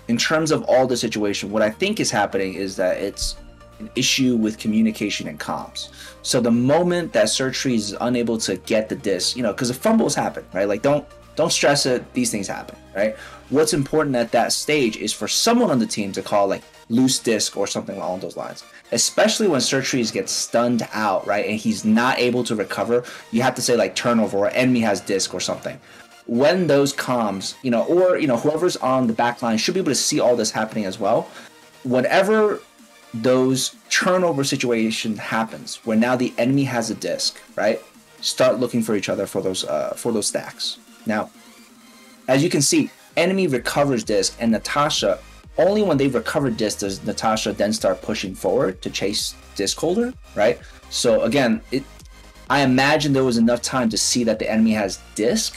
in terms of all the situation, what I think is happening is that it's an issue with communication and comms. So the moment that Sir Trees is unable to get the disc, you know, because the fumbles happen, right? Like, don't stress it. These things happen, right? What's important at that stage is for someone on the team to call, like, loose disc or something along those lines. Especially when Sir Trees gets stunned out, right? And he's not able to recover. You have to say, like, turnover or enemy has disc or something. When those comms, you know, or, you know, whoever's on the back line should be able to see all this happening as well. Whenever those turnover situation happens, where now the enemy has a disc, right? Start looking for each other for those stacks. Now, as you can see, enemy recovers disc, and Natasha, only when they recover disc does Natasha then start pushing forward to chase disc holder, right? So again, I imagine there was enough time to see that the enemy has disc,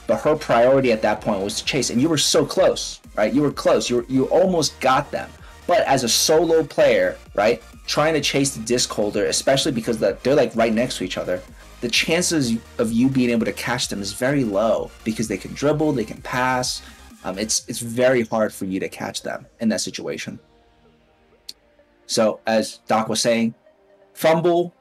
but her priority at that point was to chase, and you were so close, right? You were close. You almost got them. But as a solo player, right, trying to chase the disc holder, especially because they're like right next to each other, the chances of you being able to catch them is very low because they can dribble, they can pass. It's very hard for you to catch them in that situation. So as Doc was saying, fumble,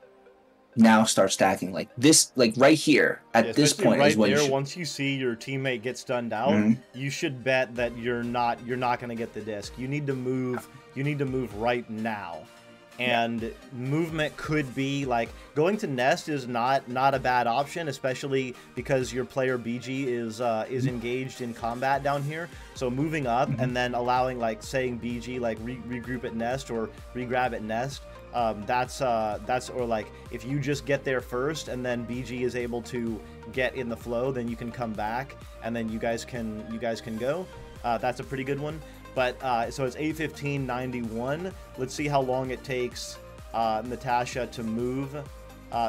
now start stacking like this, like right here at this point right is when there, once you see your teammate get stunned out, you should bet that you're not going to get the disc. You need to move right now. And movement could be like going to nest is not a bad option, especially because your player BG is engaged in combat down here. So moving up and then allowing, like, saying BG like regroup at nest or regrab at nest. That's or like if you just get there first and then BG is able to get in the flow, then you can come back and then you guys can go. That's a pretty good one. But so it's 8:15:91. Let's see how long it takes Natasha to move.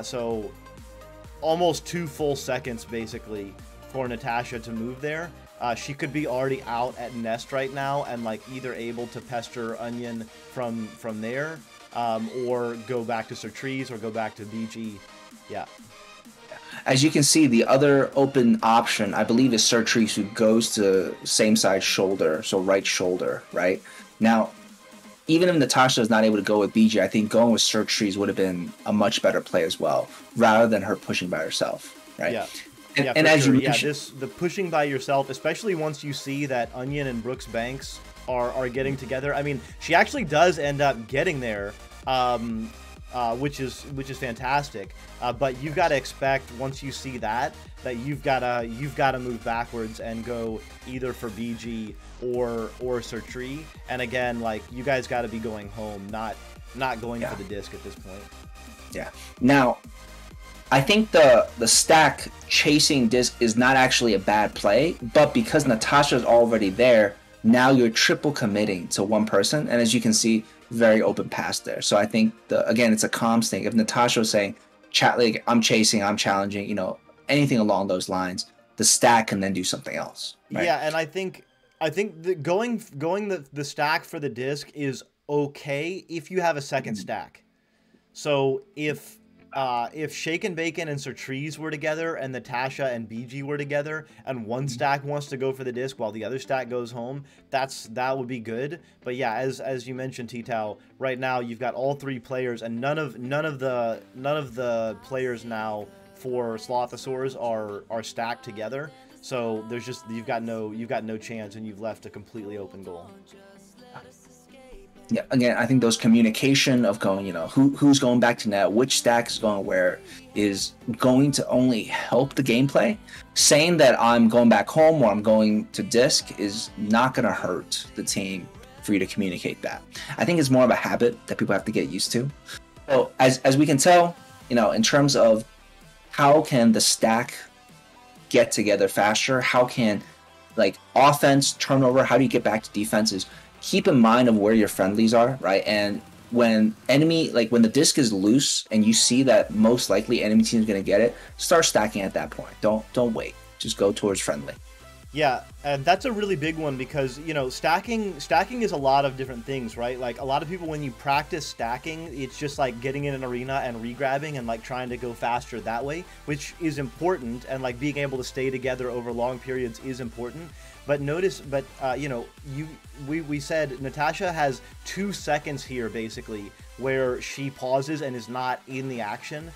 So almost 2 full seconds basically for Natasha to move there. She could be already out at nest right now and like either able to pester Onion from there, or go back to Sertrees or go back to BG. Yeah. As you can see, the other open option, I believe, is Sertrees, who goes to same side shoulder, so right shoulder, right? Now, even if Natasha is not able to go with BG, I think going with Sertrees would have been a much better play as well, rather than her pushing by herself, right? Yeah. And as sure. you mentioned, the pushing by yourself, especially once you see that Onion and Brooks Banks are getting together. I mean, she actually does end up getting there. Which is fantastic, but you've got to expect once you see that you've got to move backwards and go either for BG or Sertree. And again, like, you guys got to be going home, not going for the disc at this point. Yeah. Now, I think the stack chasing disc is not actually a bad play, but because Natasha's already there, now you're triple committing to one person, and as you can see, very open pass there. So I think again, it's a comms thing. If Natasha was saying, like, I'm chasing, I'm challenging, you know, anything along those lines, the stack can then do something else. Right? Yeah, and I think going the stack for the disc is okay if you have a second stack. So if Shake and Bacon and Sertrees were together and Natasha and BG were together and one stack wants to go for the disc while the other stack goes home, that would be good. But yeah, as you mentioned, TTao, right now you've got all 3 players and none of the players now for Slothosaurs are stacked together. So there's just you've got no chance, and you've left a completely open goal. Yeah, again, I think those communication of going, you know, who's going back to net, which stack is going where, is going to only help the gameplay. Saying that I'm going back home or I'm going to disc is not going to hurt the team for you to communicate that. I think it's more of a habit that people have to get used to. So as we can tell, you know, in terms of how can the stack get together faster, how can, like, offense, turnover, how do you get back to defenses? Keep in mind of where your friendlies are, right? And when when the disc is loose and you see that most likely enemy team is going to get it, start stacking at that point. Don't wait. Just go towards friendly. Yeah, and that's a really big one because, you know, stacking is a lot of different things, right? Like, a lot of people, when you practice stacking, it's just like getting in an arena and regrabbing and like trying to go faster that way, which is important, and like being able to stay together over long periods is important. But notice, you know, we said Natasha has 2 seconds here basically where she pauses and is not in the action,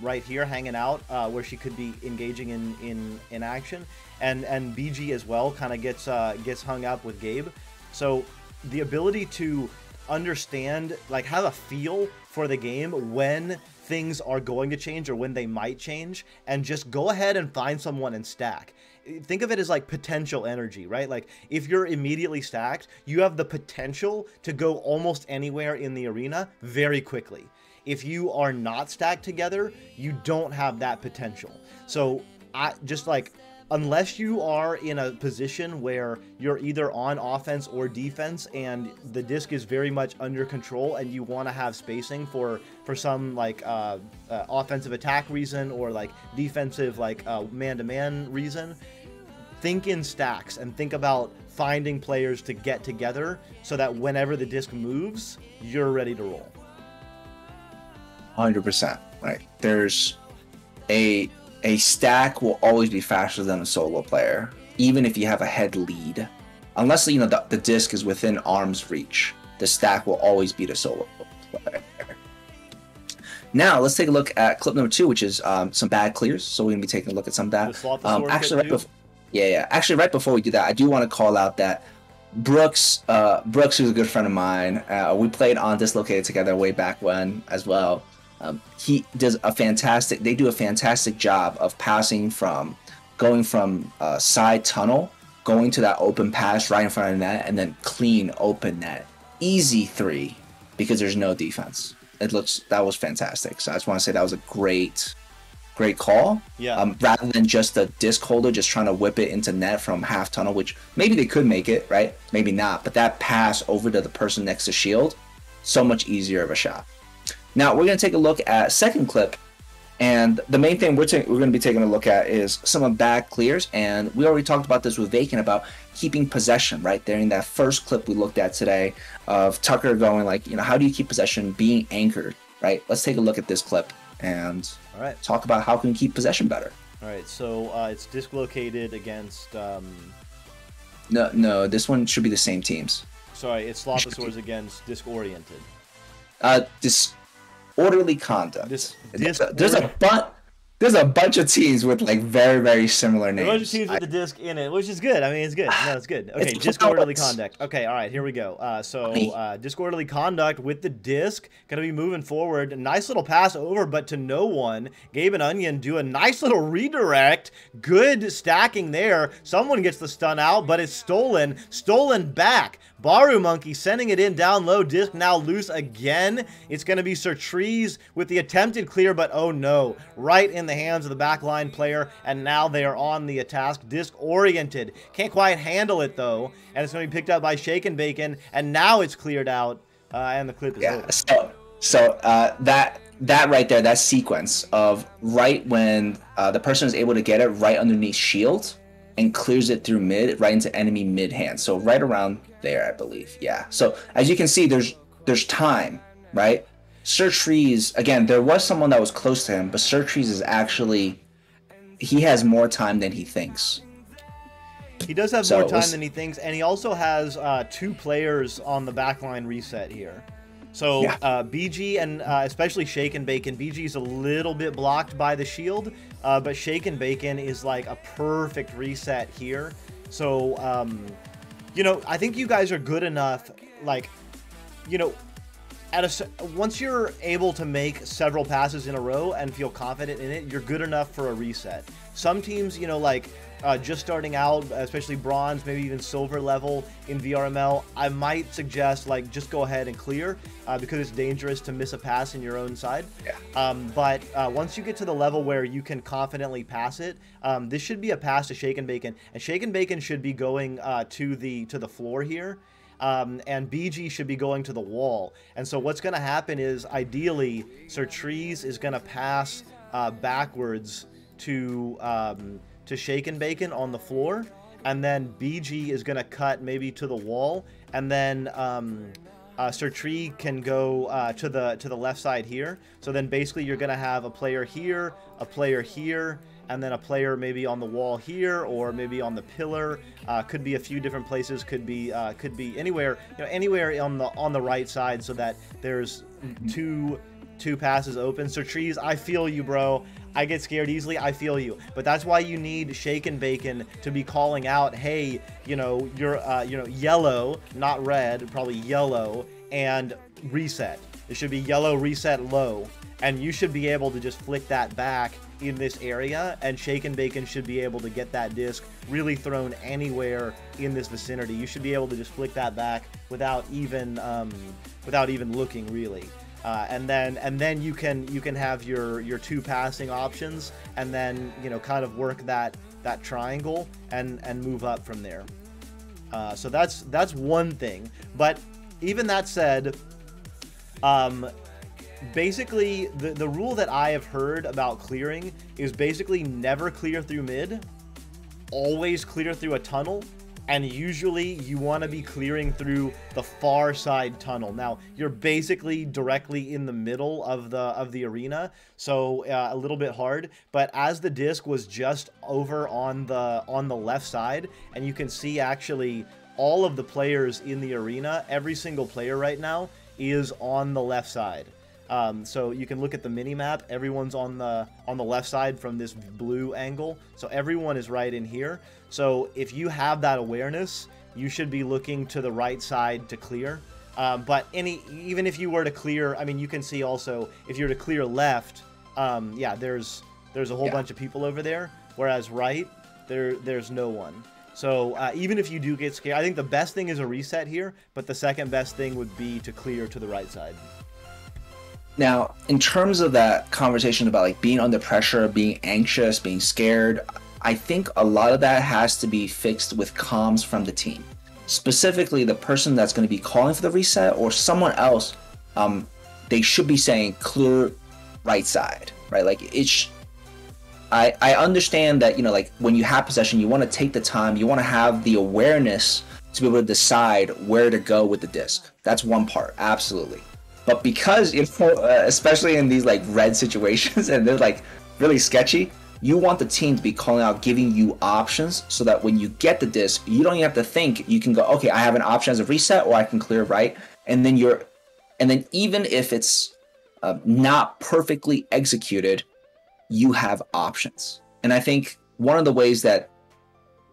right here hanging out, where she could be engaging in action, and BG as well kind of gets hung up with Gabe. So the ability to understand, like, have a feel for the game when things are going to change or when they might change, and just go ahead and find someone and stack. Think of it as like potential energy, right? Like, if you're immediately stacked, you have the potential to go almost anywhere in the arena very quickly. If you are not stacked together, you don't have that potential. So I just, like, unless you are in a position where you're either on offense or defense and the disc is very much under control and you want to have spacing for some like offensive attack reason or like defensive like man-to-man reason, think in stacks and think about finding players to get together so that whenever the disc moves, you're ready to roll. 100%. Right. There's a stack will always be faster than a solo player, even if you have a head lead. Unless, you know, the disc is within arm's reach, the stack will always beat a solo player. Now, let's take a look at clip number 2, which is some bad clears. So we're going to be taking a look at some of that. Actually, right before we do that, I do want to call out that Brooks, who's a good friend of mine, we played on Dislocated together way back when as well. They do a fantastic job of passing going from side tunnel, going to that open pass right in front of the net, and then clean open net. Easy 3, because there's no defense. That was fantastic. So I just want to say that was a great call. Yeah. Rather than just the disc holder just trying to whip it into net from half tunnel, which maybe they could make it, right? Maybe not. But that pass over to the person next to shield, so much easier of a shot. Now we're going to take a look at second clip, and the main thing we're going to be taking a look at is some of bad clears, and we already talked about this with Vacant about keeping possession, right? There in that first clip we looked at today of Tucker going like, you know, how do you keep possession, being anchored, right? Let's take a look at this clip and talk about how can you keep possession better. All right, so it's dislocated against... No, this one should be the same teams. Sorry, it's Sloposaurus against disc-oriented. Disorderly conduct. There's a bunch of teams with like very, very similar names. A bunch of teams with the disc in it, which is good. I mean, it's good. No, it's good. Okay, disorderly conduct. Okay, all right, here we go. Disorderly conduct with the disc. Gonna be moving forward. Nice little pass over, but to no one. Gabe and Onion do a nice little redirect. Good stacking there. Someone gets the stun out, but it's stolen. Stolen back. Baru Monkey sending it in down low. Disc now loose again. It's going to be Surtrees with the attempted clear, but oh no. Right in the hands of the backline player, and now they are on the attack. Disc oriented. Can't quite handle it though, and it's going to be picked up by Shake and Bacon, and now it's cleared out, and the clip is over. So that right there, that sequence of right when the person is able to get it right underneath shield and clears it through mid, right into enemy mid hand. So right around there, I believe. Yeah. So as you can see, there's time, right? Surtrees, again, there was someone that was close to him, but Surtrees is actually, he has more time than he thinks. He does have more time than he thinks, and he also has 2 players on the backline reset here. So BG and especially Shake and Bacon, BG is a little bit blocked by the shield, but Shake and Bacon is like a perfect reset here. So, you know, I think you guys are good enough, like, you know, once you're able to make several passes in a row and feel confident in it, you're good enough for a reset. Some teams, you know, like just starting out, especially bronze, maybe even silver level in VRML, I might suggest like just go ahead and clear because it's dangerous to miss a pass in your own side. Yeah. But once you get to the level where you can confidently pass it, this should be a pass to Shake and Bacon, and Shake and Bacon should be going to the floor here. And BG should be going to the wall. And so what's going to happen is, ideally, Surtrees is going to pass backwards to Shake and Bacon on the floor, and then BG is going to cut maybe to the wall, and then Surtree can go to the left side here. So then basically you're going to have a player here, and then a player maybe on the wall here, or maybe on the pillar. Could be a few different places. Could be anywhere. You know, anywhere on the right side, so that there's two passes open. Surtrees, I feel you, bro. I get scared easily. I feel you. But that's why you need Shake and Bacon to be calling out, hey, you know, you're yellow, not red, probably yellow, and reset. It should be yellow, reset, low, and you should be able to just flick that back in this area, and Shake and Bacon should be able to get that disc really thrown anywhere in this vicinity. You should be able to just flick that back without even looking, really. and then you can have your 2 passing options, and then kind of work that triangle and move up from there. So that's one thing. But even that said, basically the rule that I have heard about clearing is basically never clear through mid, always clear through a tunnel, and usually you want to be clearing through the far side tunnel. Now you're basically directly in the middle of the arena, so a little bit hard. But as the disc was just over on the left side, and you can see actually all of the players in the arena, every single player right now is on the left side. So you can look at the mini map. Everyone's on the left side from this blue angle. So everyone is right in here. So if you have that awareness, you should be looking to the right side to clear. But even if you were to clear, I mean, you can see also if you're to clear left, yeah, there's a whole bunch of people over there. Whereas right, there's no one. So even if you do get scared, I think the best thing is a reset here. But the second best thing would be to clear to the right side. Now, in terms of that conversation about like being under pressure, being anxious, being scared, I think a lot of that has to be fixed with comms from the team. Specifically, the person that's going to be calling for the reset or someone else, they should be saying clear right side, right? Like I understand that, like when you have possession, you want to take the time, you want to have the awareness to be able to decide where to go with the disc. That's one part, absolutely. But because, especially in these like red situations and they're like really sketchy, you want the team to be calling out, giving you options so that when you get the disc, you don't even have to think. You can go, okay, I have an option as a reset, or I can clear right. And then even if it's not perfectly executed, you have options. And I think one of the ways that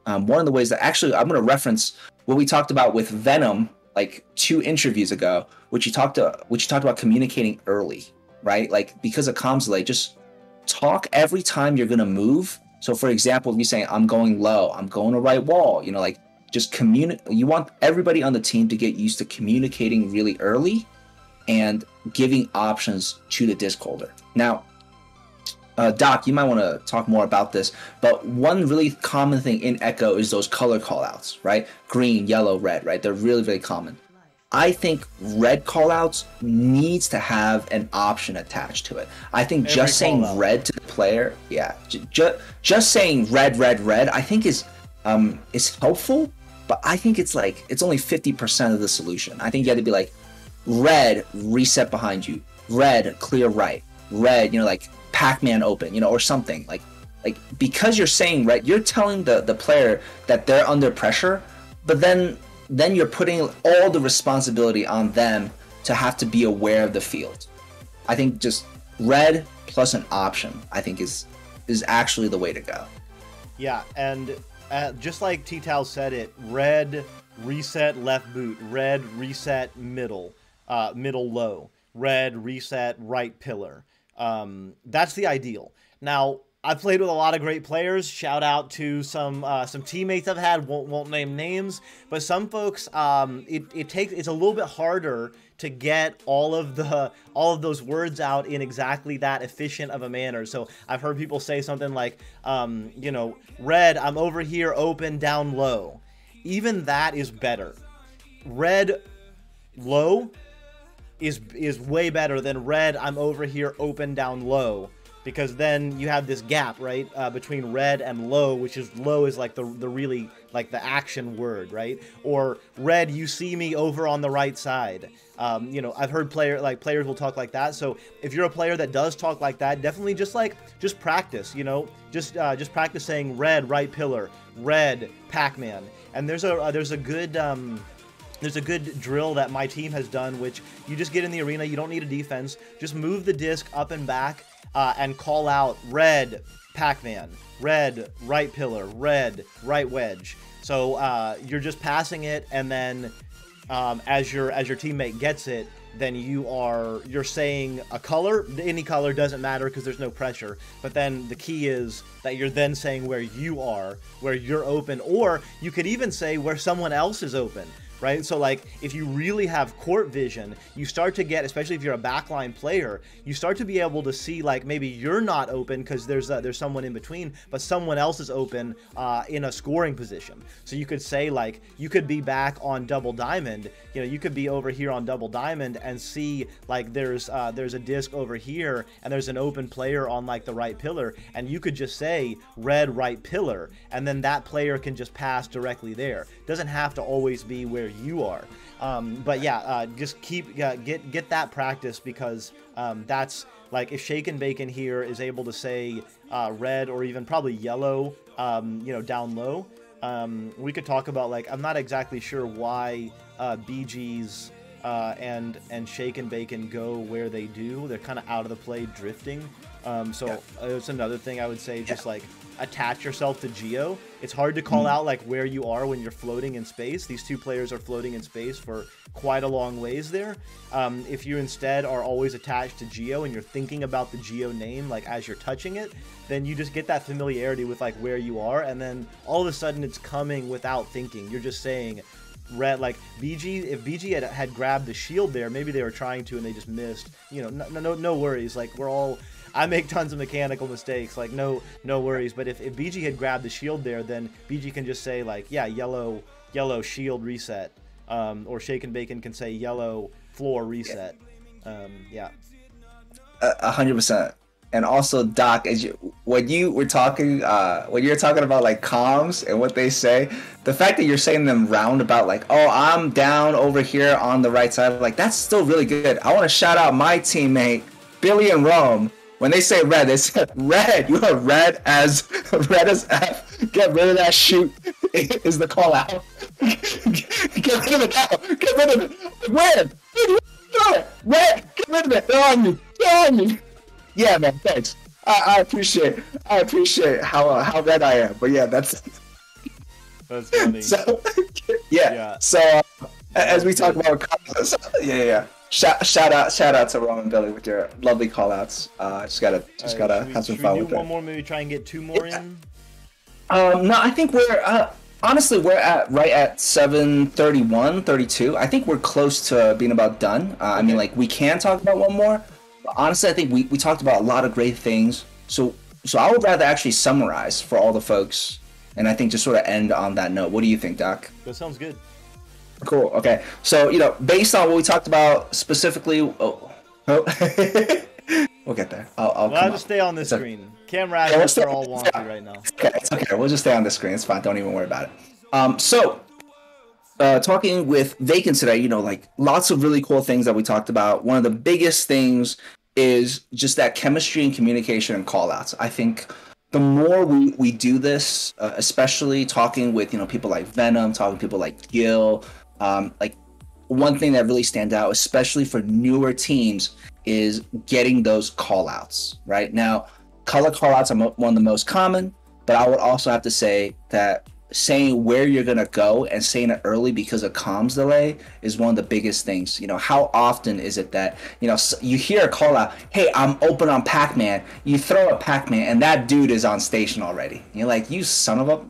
actually I'm going to reference what we talked about with Venom like 2 interviews ago, which you talked about communicating early, right? Like because of comms delay, just talk every time you're gonna move. So for example, me saying I'm going low, I'm going to right wall, like just communicate. You want everybody on the team to get used to communicating really early and giving options to the disc holder. Now, Doc, you might want to talk more about this, but one really common thing in Echo is those color callouts, right? Green, yellow, red, right? They're really, really common. I think red callouts needs to have an option attached to it. I think just saying red to the player, yeah, just saying red, I think is helpful, but I think it's only 50% of the solution. I think you have to be like, red, reset behind you, red, clear right, red, like Pac-Man open, or something like because you're saying red, you're telling the player that they're under pressure, but then you're putting all the responsibility on them to have to be aware of the field. I think just red plus an option, I think is actually the way to go. Yeah, and just like TTao said it, red, reset left boot, red, reset middle, middle low, red, reset right pillar. That's the ideal. Now, I've played with a lot of great players. Shout out to some teammates I've had. Won't name names, but some folks, it's a little bit harder to get all of those words out in exactly that efficient of a manner. So I've heard people say something like, red, I'm over here, open, down low. Even that is better. Red, low is way better than red, I'm over here, open, down low. Because then you have this gap, right, between red and low, which is low is like the really, like the action word, right? Or red, you see me over on the right side. I've heard players will talk like that. So if you're a player that does talk like that, definitely just practice, just practice saying red, right pillar, red, Pac-Man. And there's a good drill that my team has done, which you just get in the arena, you don't need a defense, just move the disc up and back, and call out red, Pac-Man, red, right pillar, red, right wedge. So you're just passing it, and then as your teammate gets it, then you're saying a color. Any color doesn't matter because there's no pressure. But then the key is that you're then saying where you are, where you're open, or you could even say where someone else is open. right? So like if you really have court vision, you start to get, especially if you're a backline player, you start to be able to see like maybe you're not open because there's someone in between, but someone else is open in a scoring position. So you could say like you could be back on double diamond, you know, you could be over here on double diamond and see like there's a disc over here and there's an open player on like the right pillar, and you could just say red right pillar, and then that player can just pass directly there. Doesn't have to always be where you are. But yeah, just get that practice, because that's like if Shake and Bacon here is able to say red or even probably yellow, you know, down low. We could talk about like, I'm not exactly sure why BG's and Shake and Bacon go where they do. They're kind of out of the play drifting. So it's another thing I would say, just like attach yourself to Geo. It's hard to call out like where you are when you're floating in space. These two players are floating in space for quite a long ways there. If you instead are always attached to Geo and you're thinking about the Geo name like as you're touching it, then you just get that familiarity with like where you are, and then all of a sudden it's coming without thinking. You're just saying red, like BG, if BG had grabbed the shield there, maybe they were trying to and they just missed, you know, no worries. Like I make tons of mechanical mistakes, like no worries. But if BG had grabbed the shield there, then BG can just say like, yeah, yellow shield reset, or Shake and Bacon can say yellow floor reset. Yeah, 100%. And also, Doc, when you were talking, when you're talking about like comms and what they say, the fact that you're saying them roundabout, like, oh, I'm down over here on the right side, like that's still really good. I want to shout out my teammate Billy and Rome. When they say red, they said red. You are red as F. Get rid of that shoot is the call out. Get rid of it now. Get rid of it. Red. Red. Get rid of it. They're on me. They're on me. Yeah, man. Thanks. I appreciate how red I am. But yeah, that's funny. So yeah. So as we talk about, yeah. Shout out to Roman Billy with your lovely call outs. Just gotta have some fun with it. One more, maybe try and get two more in. No, I think we're honestly we're right at 7:31, 32. I think we're close to being about done. Okay. I mean, like we can talk about one more. But honestly, I think we talked about a lot of great things. So I would rather actually summarize for all the folks, and I think just sort of end on that note. What do you think, Doc? That sounds good. Cool. Okay. So, you know, based on what we talked about specifically, we'll get there. I'll just stay on this screen. Camera assets are all wonky right now. It's okay. We'll just stay on the screen. It's fine. Don't even worry about it. So, talking with Vacant today, you know, like lots of really cool things that we talked about. One of the biggest things is just that chemistry and communication and call outs. I think the more we do this, especially talking with, you know, people like Venom, talking to people like Gil, like one thing that really stands out, especially for newer teams, is getting those call outs, right? Now, color call outs are one of the most common, but I would also have to say that saying where you're going to go and saying it early because of comms delay is one of the biggest things. You know, how often is it that, you know, you hear a call out, hey, I'm open on Pac-Man. You throw a Pac-Man and that dude is on station already. You're like, you son of a,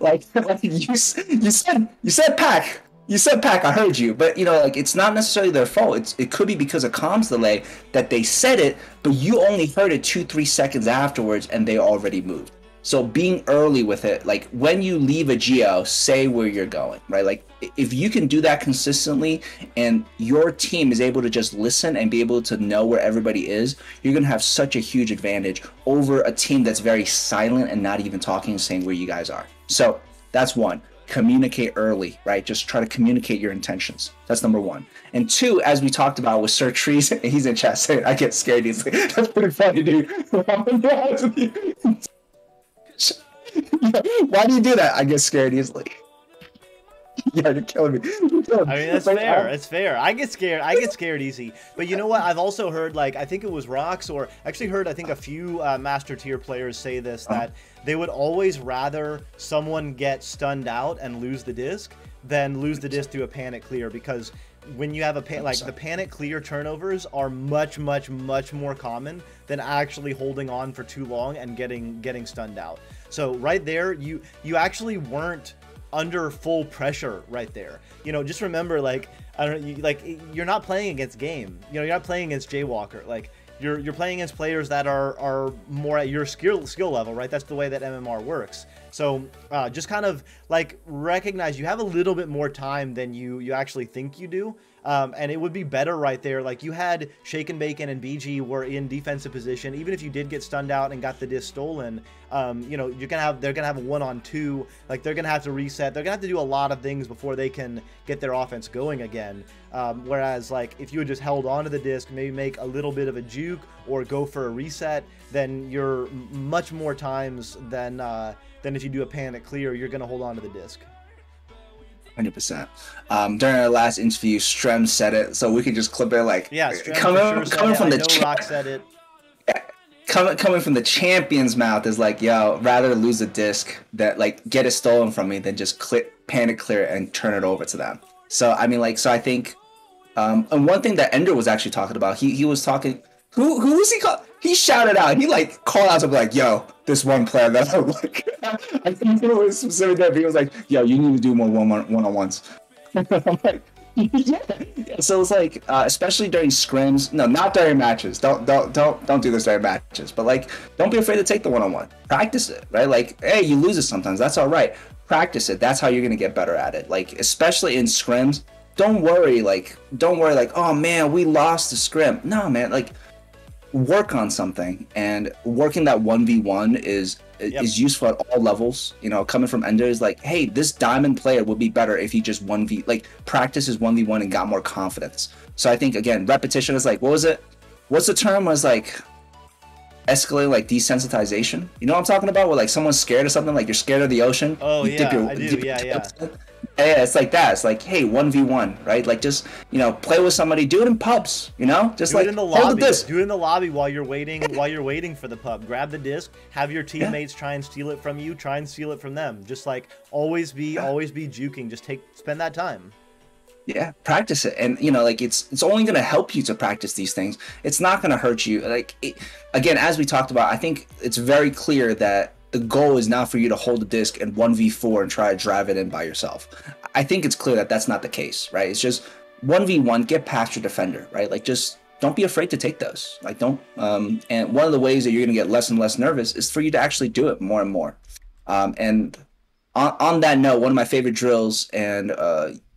like you said Pac. You said Pac, I heard you, but you know, like it's not necessarily their fault. It could be because of comms delay that they said it, but you only heard it 2-3 seconds afterwards and they already moved. So being early with it, like when you leave a geo, say where you're going, right? Like if you can do that consistently and your team is able to just listen and be able to know where everybody is, you're going to have such a huge advantage over a team that's very silent and not even talking and saying where you guys are. So that's one. Communicate early, right? Just try to communicate your intentions. That's number one. And two, as we talked about with Sir Trees, he's in chat saying, I get scared easily. That's pretty funny, dude. Why do you do that? I get scared easily. Yeah, you're killing me. I mean, that's fair. It's fair. I get scared easy. But you know what? I've also heard, like, I think it was Rox, or actually heard, I think a few master tier players say this, that they would always rather someone get stunned out and lose the disc than lose the disc through a panic clear, because when you have the panic clear turnovers are much more common than actually holding on for too long and getting stunned out. So right there, you actually weren't under full pressure right there. You know, just remember, like, I don't know, like, you're not playing against game. You know, you're not playing against Jaywalker. Like, you're playing against players that are more at your skill level, right? That's the way that MMR works. So just kind of like recognize you have a little bit more time than you actually think you do. And it would be better right there. Like, you had Shake and Bacon and BG were in defensive position. Even if you did get stunned out and got the disc stolen, you know, they're gonna have a 1-on-2. Like, they're gonna have to reset. They're gonna have to do a lot of things before they can get their offense going again. Whereas, like, if you had just held onto the disc, maybe make a little bit of a juke or go for a reset, then you're much more times than if you do a panic clear, you're gonna hold on to the disc. 100%. During our last interview, Strem said it, so we could just clip it. Like, yeah, Strem coming from the Rock said it. Yeah, coming from the champion's mouth is like, yo, rather lose a disc that, like, get it stolen from me than just panic clear and turn it over to them. So I mean, like, so I think, and one thing that Ender was actually talking about, he was talking. Who was he called? He shouted out. He like called out to be like, "Yo, this one player that I like." I think it was specific that he was like, "Yo, you need to do more one-on-ones." I'm like, yeah. So it's like, especially during scrims. No, not during matches. Don't do this during matches. But like, don't be afraid to take the one-on-one. Practice it, right? Like, hey, you lose it sometimes. That's all right. Practice it. That's how you're gonna get better at it. Like, especially in scrims. Don't worry. Like, oh man, we lost the scrim. No, man. Like, work on something, and working that 1v1 is useful at all levels. You know, coming from Ender is like, hey, this diamond player would be better if he just practices 1v1 and got more confidence. So I think, again, repetition is like, what's the term, was like escalating, like desensitization. You know what I'm talking about? Where like someone's scared of something, like you're scared of the ocean. Oh yeah, I do. Yeah. Yeah, it's like that. It's like, hey, 1v1, right? Like, just, you know, play with somebody. Do it in pubs, you know? Just do like, it in the lobby. Do it in the lobby while you're waiting. While you're waiting for the pub, grab the disc. Have your teammates try and steal it from you. Try and steal it from them. Just like always be juking. Just spend that time. Yeah, practice it, and you know, like it's only going to help you to practice these things. It's not going to hurt you. Like, again, as we talked about, I think it's very clear that the goal is not for you to hold the disc and 1v4 and try to drive it in by yourself. I think it's clear that that's not the case, right? It's just 1v1, get past your defender, right? Like, just don't be afraid to take those. Like, don't, and one of the ways that you're going to get less and less nervous is for you to actually do it more and more. And on that note, one of my favorite drills, and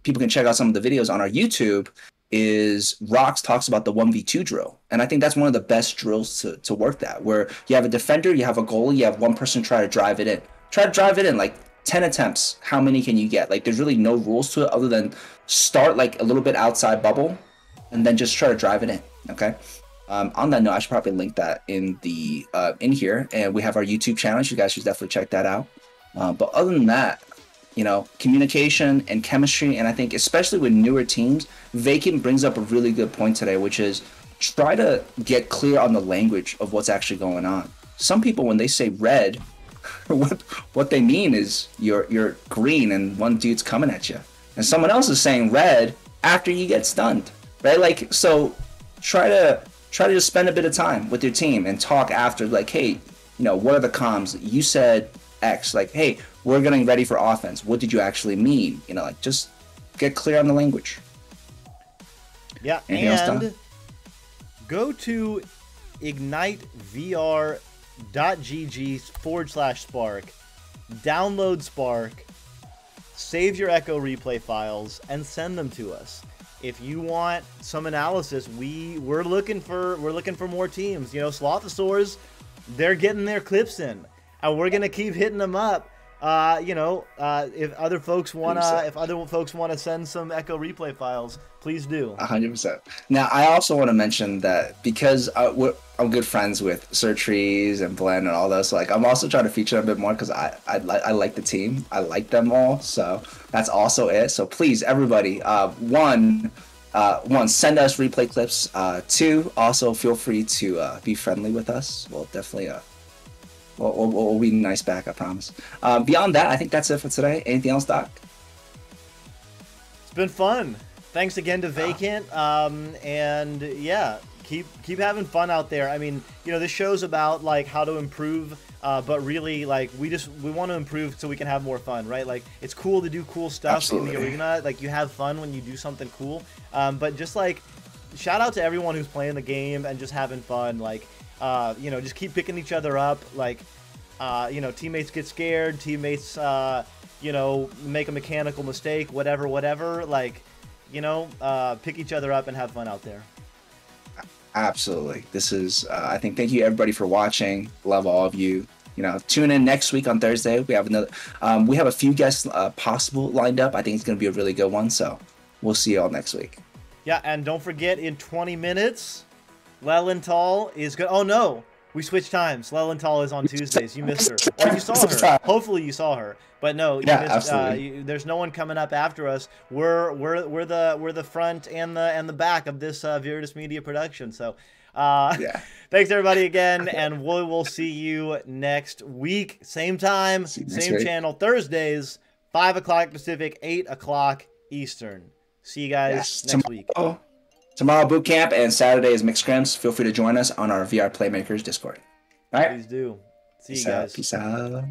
people can check out some of the videos on our YouTube, is Rox talks about the 1v2 drill. And I think that's one of the best drills to work that, where you have a defender, you have a goalie, you have one person try to drive it in. Try to drive it in, like 10 attempts. How many can you get? Like, there's really no rules to it other than start like a little bit outside bubble and then just try to drive it in, okay? On that note, I should probably link that in the in here. And we have our YouTube channel. You guys should definitely check that out. But other than that, you know, communication and chemistry, and I think especially with newer teams, Vacant brings up a really good point today, which is try to get clear on the language of what's actually going on. Some people, when they say red, what they mean is you're green and one dude's coming at you, and someone else is saying red after you get stunned, right? Like, so try to just spend a bit of time with your team and talk after, like, hey, you know, what are the comms? You said X, like, hey, we're getting ready for offense. What did you actually mean? You know, like, just get clear on the language. Yeah, and go to ignitevr.gg/Spark, download Spark, save your Echo replay files, and send them to us. If you want some analysis, we're looking for more teams. You know, Slothosaurs, they're getting their clips in, and we're gonna keep hitting them up. You know, if other folks wanna send some Echo replay files, please do. 100%. Now, I also want to mention that because I'm good friends with Surtrees and Blend and all those, so, like, I'm also trying to feature them a bit more because I like the team. I like them all, so that's also it. So please, everybody, one, send us replay clips. Two, also feel free to be friendly with us. We'll definitely We'll be nice back, I promise. Beyond that, I think that's it for today. Anything else, Doc? It's been fun. Thanks again to Vacant. And yeah, keep having fun out there. I mean, you know, this show's about like how to improve, but really like we want to improve so we can have more fun, right? Like it's cool to do cool stuff Absolutely. in the arena. Like you have fun when you do something cool. But just like shout out to everyone who's playing the game and just having fun. Like you know, just keep picking each other up. Like you know, teammates get scared. Teammates you know, make a mechanical mistake. Whatever. Like you know, pick each other up and have fun out there. Absolutely. This is, I think, thank you everybody for watching. Love all of you. You know, tune in next week on Thursday. We have we have a few guests possible lined up. I think it's going to be a really good one. So we'll see you all next week. Yeah, and don't forget in 20 minutes, Lelenthal is good. Oh no, we switched times. Lelenthal is on Tuesdays. You missed her. Or you saw her. Hopefully you saw her. But no, you yeah, missed, absolutely. there's no one coming up after us. We're the front and the back of this Viridis Media production. So, Yeah. thanks everybody again, and we will see you next week, same time, same channel, Thursdays, 5 o'clock Pacific, 8 o'clock Eastern. See you guys next week. Tomorrow boot camp and Saturday is mixed scrims. Feel free to join us on our VR Playmakers Discord. All right. Please do. See you guys. Peace out.